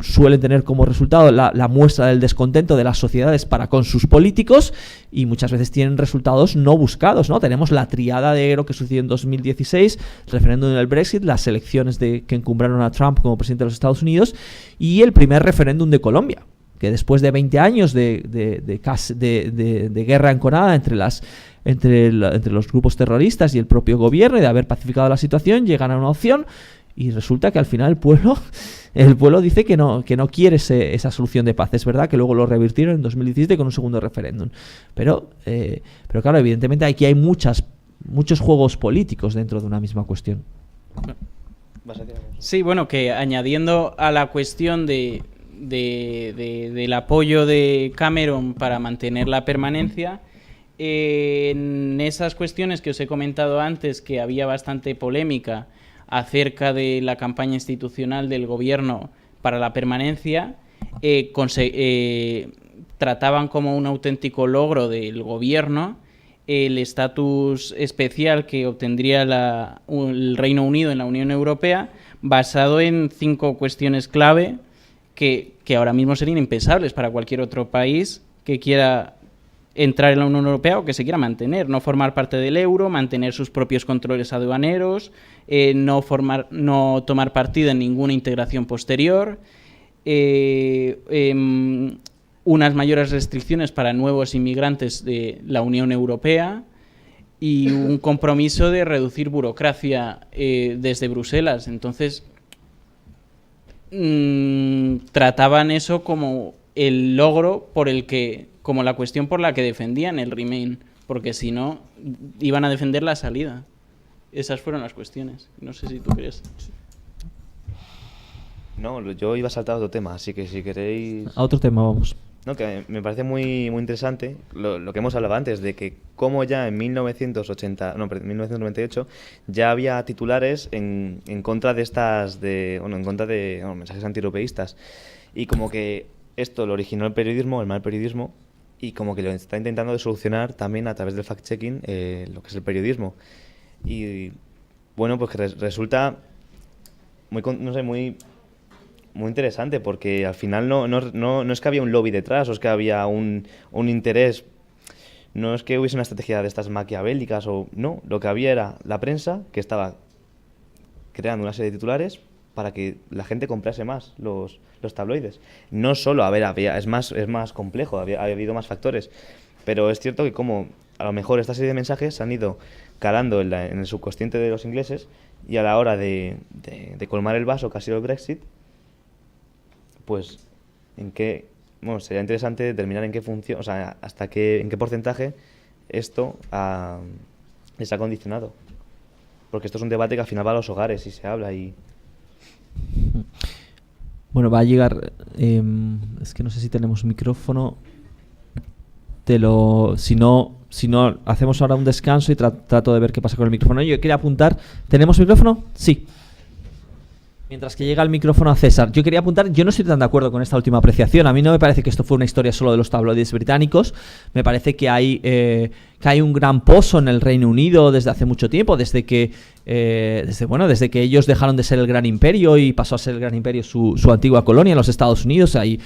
suelen tener como resultado la muestra del descontento de las sociedades para con sus políticos, y muchas veces tienen resultados no buscados, ¿no? Tenemos la triada de lo que sucedió en 2016, el referéndum del Brexit, las elecciones que encumbraron a Trump como presidente de los Estados Unidos, y el primer referéndum de Colombia, que después de 20 años de guerra enconada entre los grupos terroristas y el propio gobierno, y de haber pacificado la situación, llegan a una opción, y resulta que al final el pueblo dice que no quiere esa solución de paz. Es verdad que luego lo revirtieron en 2017 con un segundo referéndum, pero claro, evidentemente aquí hay muchos juegos políticos dentro de una misma cuestión. Sí, bueno, que añadiendo a la cuestión de del apoyo de Cameron para mantener la permanencia. En esas cuestiones que os he comentado antes, que había bastante polémica acerca de la campaña institucional del gobierno para la permanencia, trataban como un auténtico logro del gobierno el estatus especial que obtendría el Reino Unido en la Unión Europea, basado en 5 cuestiones clave que ahora mismo serían impensables para cualquier otro país que quiera entrar en la Unión Europea o que se quiera mantener: no formar parte del euro, mantener sus propios controles aduaneros, no tomar partido en ninguna integración posterior, unas mayores restricciones para nuevos inmigrantes de la Unión Europea y un compromiso de reducir burocracia desde Bruselas. Entonces, trataban eso como el logro como la cuestión por la que defendían el Remain, porque si no, iban a defender la salida. Esas fueron las cuestiones. No sé si tú crees. No, yo iba a saltar a otro tema, así que si queréis... A otro tema, vamos. No, que me parece muy, muy interesante lo que hemos hablado antes, de que como ya en 1998 ya había titulares en contra de en contra de mensajes antieuropeístas. Y como que esto lo originó el periodismo, el mal periodismo, y como que lo está intentando de solucionar también a través del fact-checking lo que es el periodismo. Y bueno, pues que resulta muy interesante, porque al final no es que había un lobby detrás, o es que había un interés, no es que hubiese una estrategia de estas maquiavélicas, no, lo que había era la prensa que estaba creando una serie de titulares para que la gente comprase más los tabloides. No solo, es más complejo, había habido más factores, pero es cierto que como a lo mejor esta serie de mensajes han ido calando en el subconsciente de los ingleses, y a la hora de colmar el vaso, que ha sido el Brexit, pues sería interesante determinar en qué función, o sea, en qué porcentaje esto les ha condicionado. Porque esto es un debate que al final va a los hogares y se habla y... Bueno, va a llegar... es que no sé si tenemos micrófono. Si no, hacemos ahora un descanso y trato de ver qué pasa con el micrófono. Yo quería apuntar... ¿Tenemos micrófono? Sí. Mientras que llega el micrófono a César, yo quería apuntar, yo no estoy tan de acuerdo con esta última apreciación. A mí no me parece que esto fue una historia solo de los tabloides británicos. Me parece que hay un gran pozo en el Reino Unido desde hace mucho tiempo, desde que ellos dejaron de ser el gran imperio y pasó a ser el gran imperio su antigua colonia en los Estados Unidos. Hay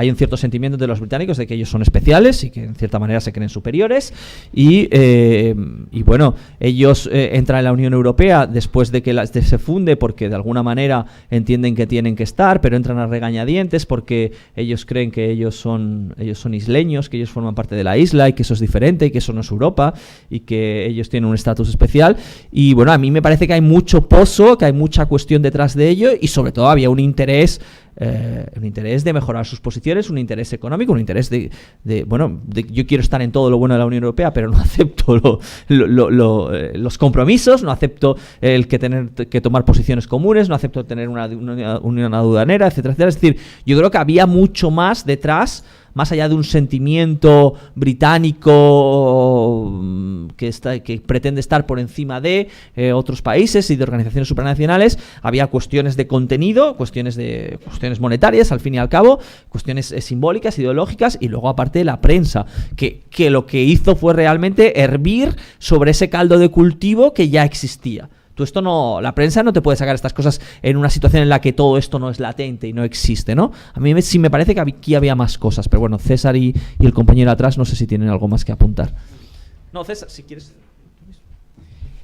un cierto sentimiento de los británicos de que ellos son especiales y que en cierta manera se creen superiores. Y bueno, ellos entran en la Unión Europea después de que se funde, porque de alguna manera entienden que tienen que estar, pero entran a regañadientes porque ellos creen que ellos son isleños, que ellos forman parte de la isla y que eso es diferente y que eso no es Europa y que ellos tienen un estatus especial. Y bueno, a mí me parece que hay mucho pozo, que hay mucha cuestión detrás de ello, y sobre todo había un interés de mejorar sus posiciones, un interés económico, un interés yo quiero estar en todo lo bueno de la Unión Europea, pero no acepto los compromisos, no acepto el que tener que tomar posiciones comunes, no acepto tener una unión aduanera, etcétera, etcétera. Es decir, yo creo que había mucho más detrás, más allá de un sentimiento británico que pretende estar por encima de otros países y de organizaciones supranacionales. Había cuestiones de contenido, cuestiones monetarias, al fin y al cabo, cuestiones simbólicas, ideológicas, y luego aparte la prensa, que lo que hizo fue realmente hervir sobre ese caldo de cultivo que ya existía. La prensa no te puede sacar estas cosas en una situación en la que todo esto no es latente y no existe, ¿no? A mí sí me parece que aquí había más cosas, pero bueno, César y el compañero atrás no sé si tienen algo más que apuntar. No, César, si quieres...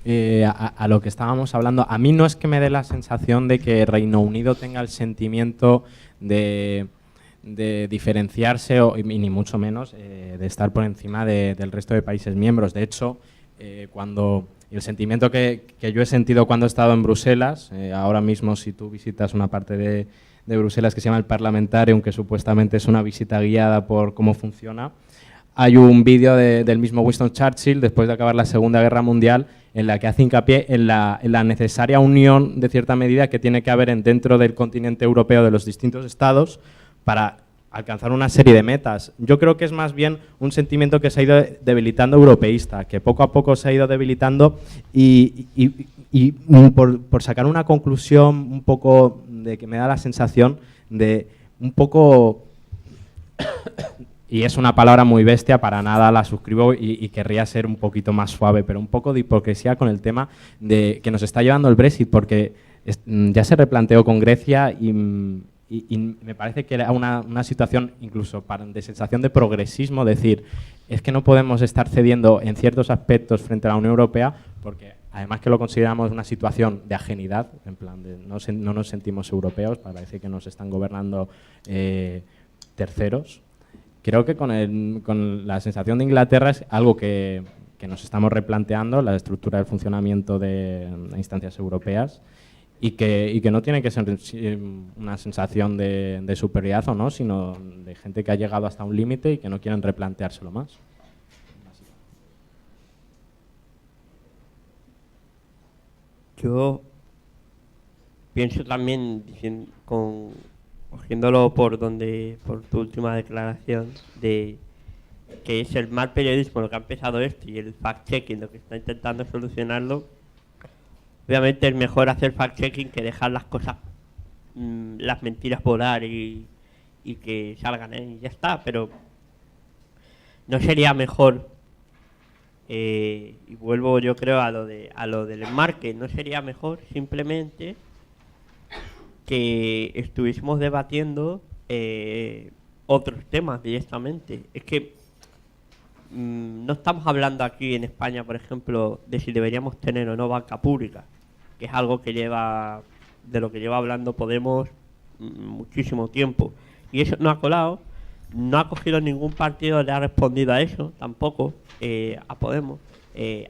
A lo que estábamos hablando, a mí no es que me dé la sensación de que Reino Unido tenga el sentimiento de diferenciarse, y ni mucho menos de estar por encima del resto de países miembros. De hecho, el sentimiento que yo he sentido cuando he estado en Bruselas, ahora mismo si tú visitas una parte de Bruselas que se llama el Parlamentarium, que supuestamente es una visita guiada por cómo funciona, hay un vídeo del mismo Winston Churchill, después de acabar la Segunda Guerra Mundial, en la que hace hincapié en la necesaria unión, de cierta medida, que tiene que haber dentro del continente europeo de los distintos estados, para alcanzar una serie de metas. Yo creo que es más bien un sentimiento que se ha ido debilitando europeísta, que poco a poco se ha ido debilitando y por sacar una conclusión un poco de que me da la sensación de un poco, y es una palabra muy bestia, para nada la suscribo y querría ser un poquito más suave, pero un poco de hipocresía con el tema de que nos está llevando el Brexit, porque ya se replanteó con Grecia y me parece que era una situación incluso de sensación de progresismo, decir, es que no podemos estar cediendo en ciertos aspectos frente a la Unión Europea porque además que lo consideramos una situación de ajenidad, en plan de no nos sentimos europeos, parece que nos están gobernando terceros. Creo que con la sensación de Inglaterra es algo que nos estamos replanteando, la estructura del funcionamiento de instancias europeas, y que no tiene que ser una sensación de superioridad o no, sino de gente que ha llegado hasta un límite y que no quieren replanteárselo más. Yo pienso también, cogiéndolo por tu última declaración, de que es el mal periodismo lo que ha empezado esto y el fact-checking lo que está intentando solucionarlo. Obviamente es mejor hacer fact-checking que dejar las cosas, las mentiras volar y que salgan, y ya está, pero no sería mejor, y vuelvo yo creo a lo del enmarque, no sería mejor simplemente que estuviésemos debatiendo otros temas directamente. Es que no estamos hablando aquí en España, por ejemplo, de si deberíamos tener o no banca pública, que es algo de lo que lleva hablando Podemos muchísimo tiempo. Y eso no ha colado, no ha cogido ningún partido, le ha respondido a eso, tampoco a Podemos.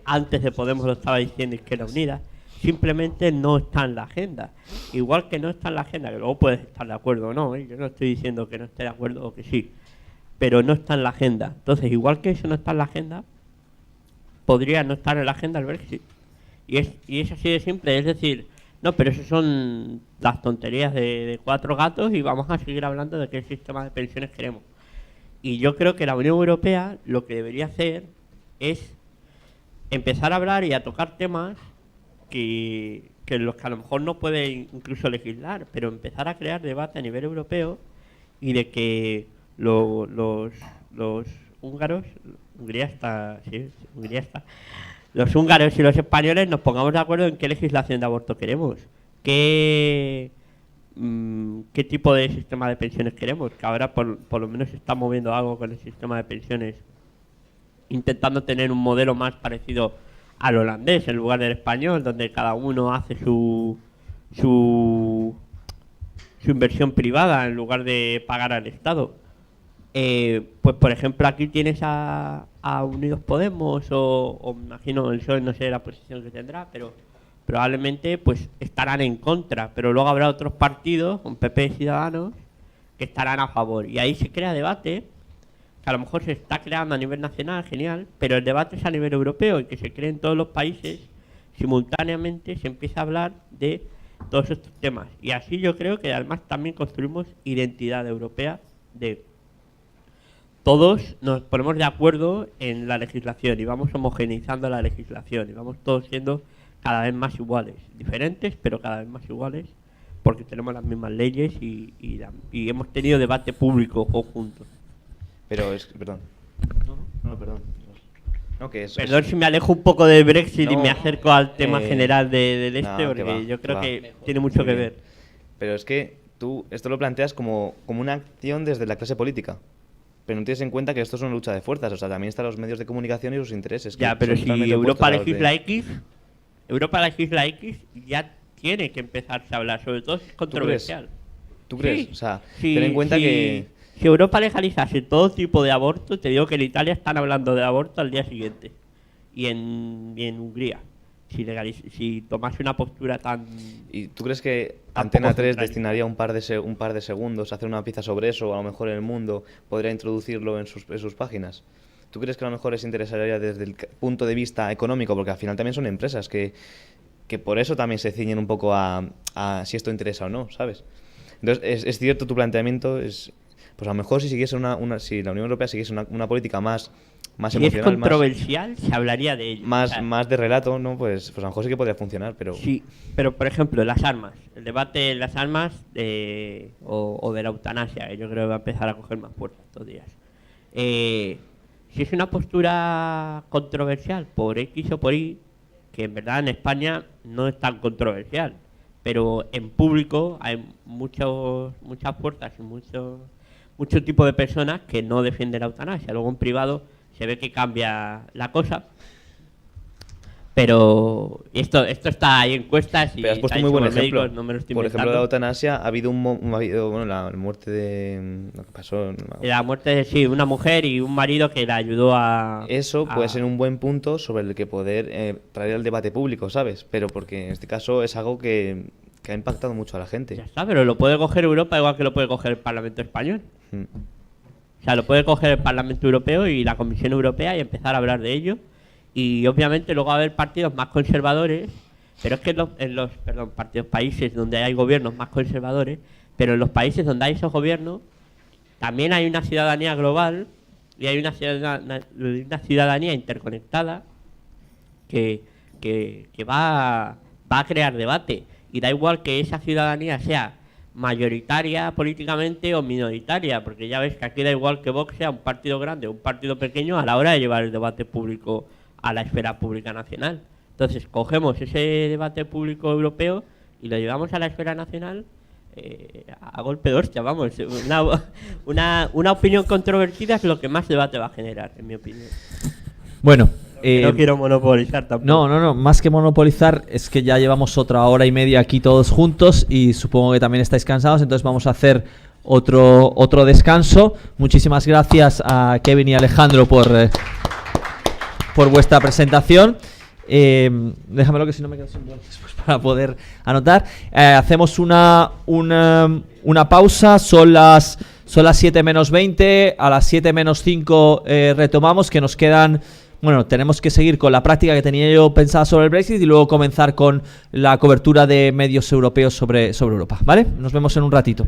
Antes de Podemos lo estaba diciendo Izquierda Unida. Simplemente no está en la agenda. Igual que no está en la agenda, que luego puedes estar de acuerdo o no, yo no estoy diciendo que no esté de acuerdo o que sí, pero no está en la agenda. Entonces, igual que eso no está en la agenda, podría no estar en la agenda el Brexit. Y es así de simple, es decir, no, pero eso son las tonterías de cuatro gatos y vamos a seguir hablando de qué sistema de pensiones queremos. Y yo creo que la Unión Europea lo que debería hacer es empezar a hablar y a tocar temas que los que a lo mejor no puede incluso legislar, pero empezar a crear debate a nivel europeo y de que los húngaros, Hungría está, los húngaros y los españoles nos pongamos de acuerdo en qué legislación de aborto queremos, qué tipo de sistema de pensiones queremos, que ahora por lo menos se está moviendo algo con el sistema de pensiones, intentando tener un modelo más parecido al holandés en lugar del español, donde cada uno hace su inversión privada en lugar de pagar al Estado. Pues por ejemplo aquí tienes a Unidos Podemos o me imagino el PSOE, no sé la posición que tendrá, pero probablemente pues estarán en contra, pero luego habrá otros partidos, con PP y Ciudadanos, que estarán a favor, y ahí se crea debate que a lo mejor se está creando a nivel nacional, genial, pero el debate es a nivel europeo y que se cree en todos los países, simultáneamente se empieza a hablar de todos estos temas, y así yo creo que además también construimos identidad europea de todos nos ponemos de acuerdo en la legislación y vamos homogeneizando la legislación y vamos todos siendo cada vez más iguales, diferentes pero cada vez más iguales, porque tenemos las mismas leyes y hemos tenido debate público conjunto. Pero es... Perdón. Perdón. No, que es, Perdón si me alejo un poco del Brexit y me acerco al tema general del porque yo creo que tiene mucho que ver. Pero es que tú esto lo planteas como una acción desde la clase política. Pero no tienes en cuenta que esto es una lucha de fuerzas, o sea, también están los medios de comunicación y sus intereses. Ya, pero si Europa legisla X, ya tiene que empezarse a hablar, sobre todo si es controversial. ¿Tú crees? O sea, ten en cuenta que... Si Europa legalizase todo tipo de aborto, te digo que en Italia están hablando de aborto al día siguiente. Y en Hungría. Si tomase una postura tan... ¿Y tú crees que Antena 3 destinaría un par de segundos a hacer una pieza sobre eso, o a lo mejor en El Mundo podría introducirlo en sus páginas? ¿Tú crees que a lo mejor les interesaría desde el punto de vista económico? Porque al final también son empresas que por eso también se ciñen un poco a si esto interesa o no, ¿sabes? Entonces, es cierto tu planteamiento, es Pues a lo mejor si siguiese si la Unión Europea siguiese una política más Si es emocional, controversial, se hablaría de ello. más de relato, ¿no? Pues a lo mejor sí que podría funcionar, pero... Sí, pero por ejemplo, las armas. El debate de las armas o de la eutanasia, que yo creo que va a empezar a coger más fuerza estos días. Si es una postura controversial por X o por Y, que en verdad en España no es tan controversial, pero en público hay muchas fuerzas y mucho tipo de personas que no defienden la eutanasia. Luego en privado se ve que cambia la cosa, pero esto está ahí en encuestas y pero has puesto está muy hecho buen por ejemplo. médicos, no me lo estoy Por ejemplo, inventando. la eutanasia ha habido bueno, la muerte de lo que pasó. La muerte de una mujer y un marido que la ayudó a... Eso puede ser un buen punto sobre el que poder traer al debate público, ¿sabes? Pero porque en este caso es algo que ha impactado mucho a la gente. Ya está, pero lo puede coger Europa igual que lo puede coger el Parlamento español. O sea, lo puede coger el Parlamento Europeo y la Comisión Europea y empezar a hablar de ello. Y obviamente luego va a haber partidos más conservadores, pero es que en los países donde hay gobiernos más conservadores, pero en los países donde hay esos gobiernos también hay una ciudadanía global y hay una ciudadanía interconectada que va a crear debate. Y da igual que esa ciudadanía sea mayoritaria políticamente o minoritaria, porque ya ves que aquí da igual que Vox sea un partido grande o un partido pequeño a la hora de llevar el debate público a la esfera pública nacional. Entonces cogemos ese debate público europeo y lo llevamos a la esfera nacional a golpe de hostia, vamos. Una opinión controvertida es lo que más debate va a generar, en mi opinión. Bueno, no quiero monopolizar tampoco. No, más que monopolizar es que ya llevamos otra hora y media aquí todos juntos y supongo que también estáis cansados, entonces vamos a hacer otro descanso. Muchísimas gracias a Kevin y Alejandro por vuestra presentación. Déjamelo que si no me quedo sin vueltas después para poder anotar. Hacemos una pausa, son las 7 menos 20, a las 7 menos 5 retomamos, que nos quedan... Bueno, tenemos que seguir con la práctica que tenía yo pensada sobre el Brexit y luego comenzar con la cobertura de medios europeos sobre Europa, ¿vale? Nos vemos en un ratito.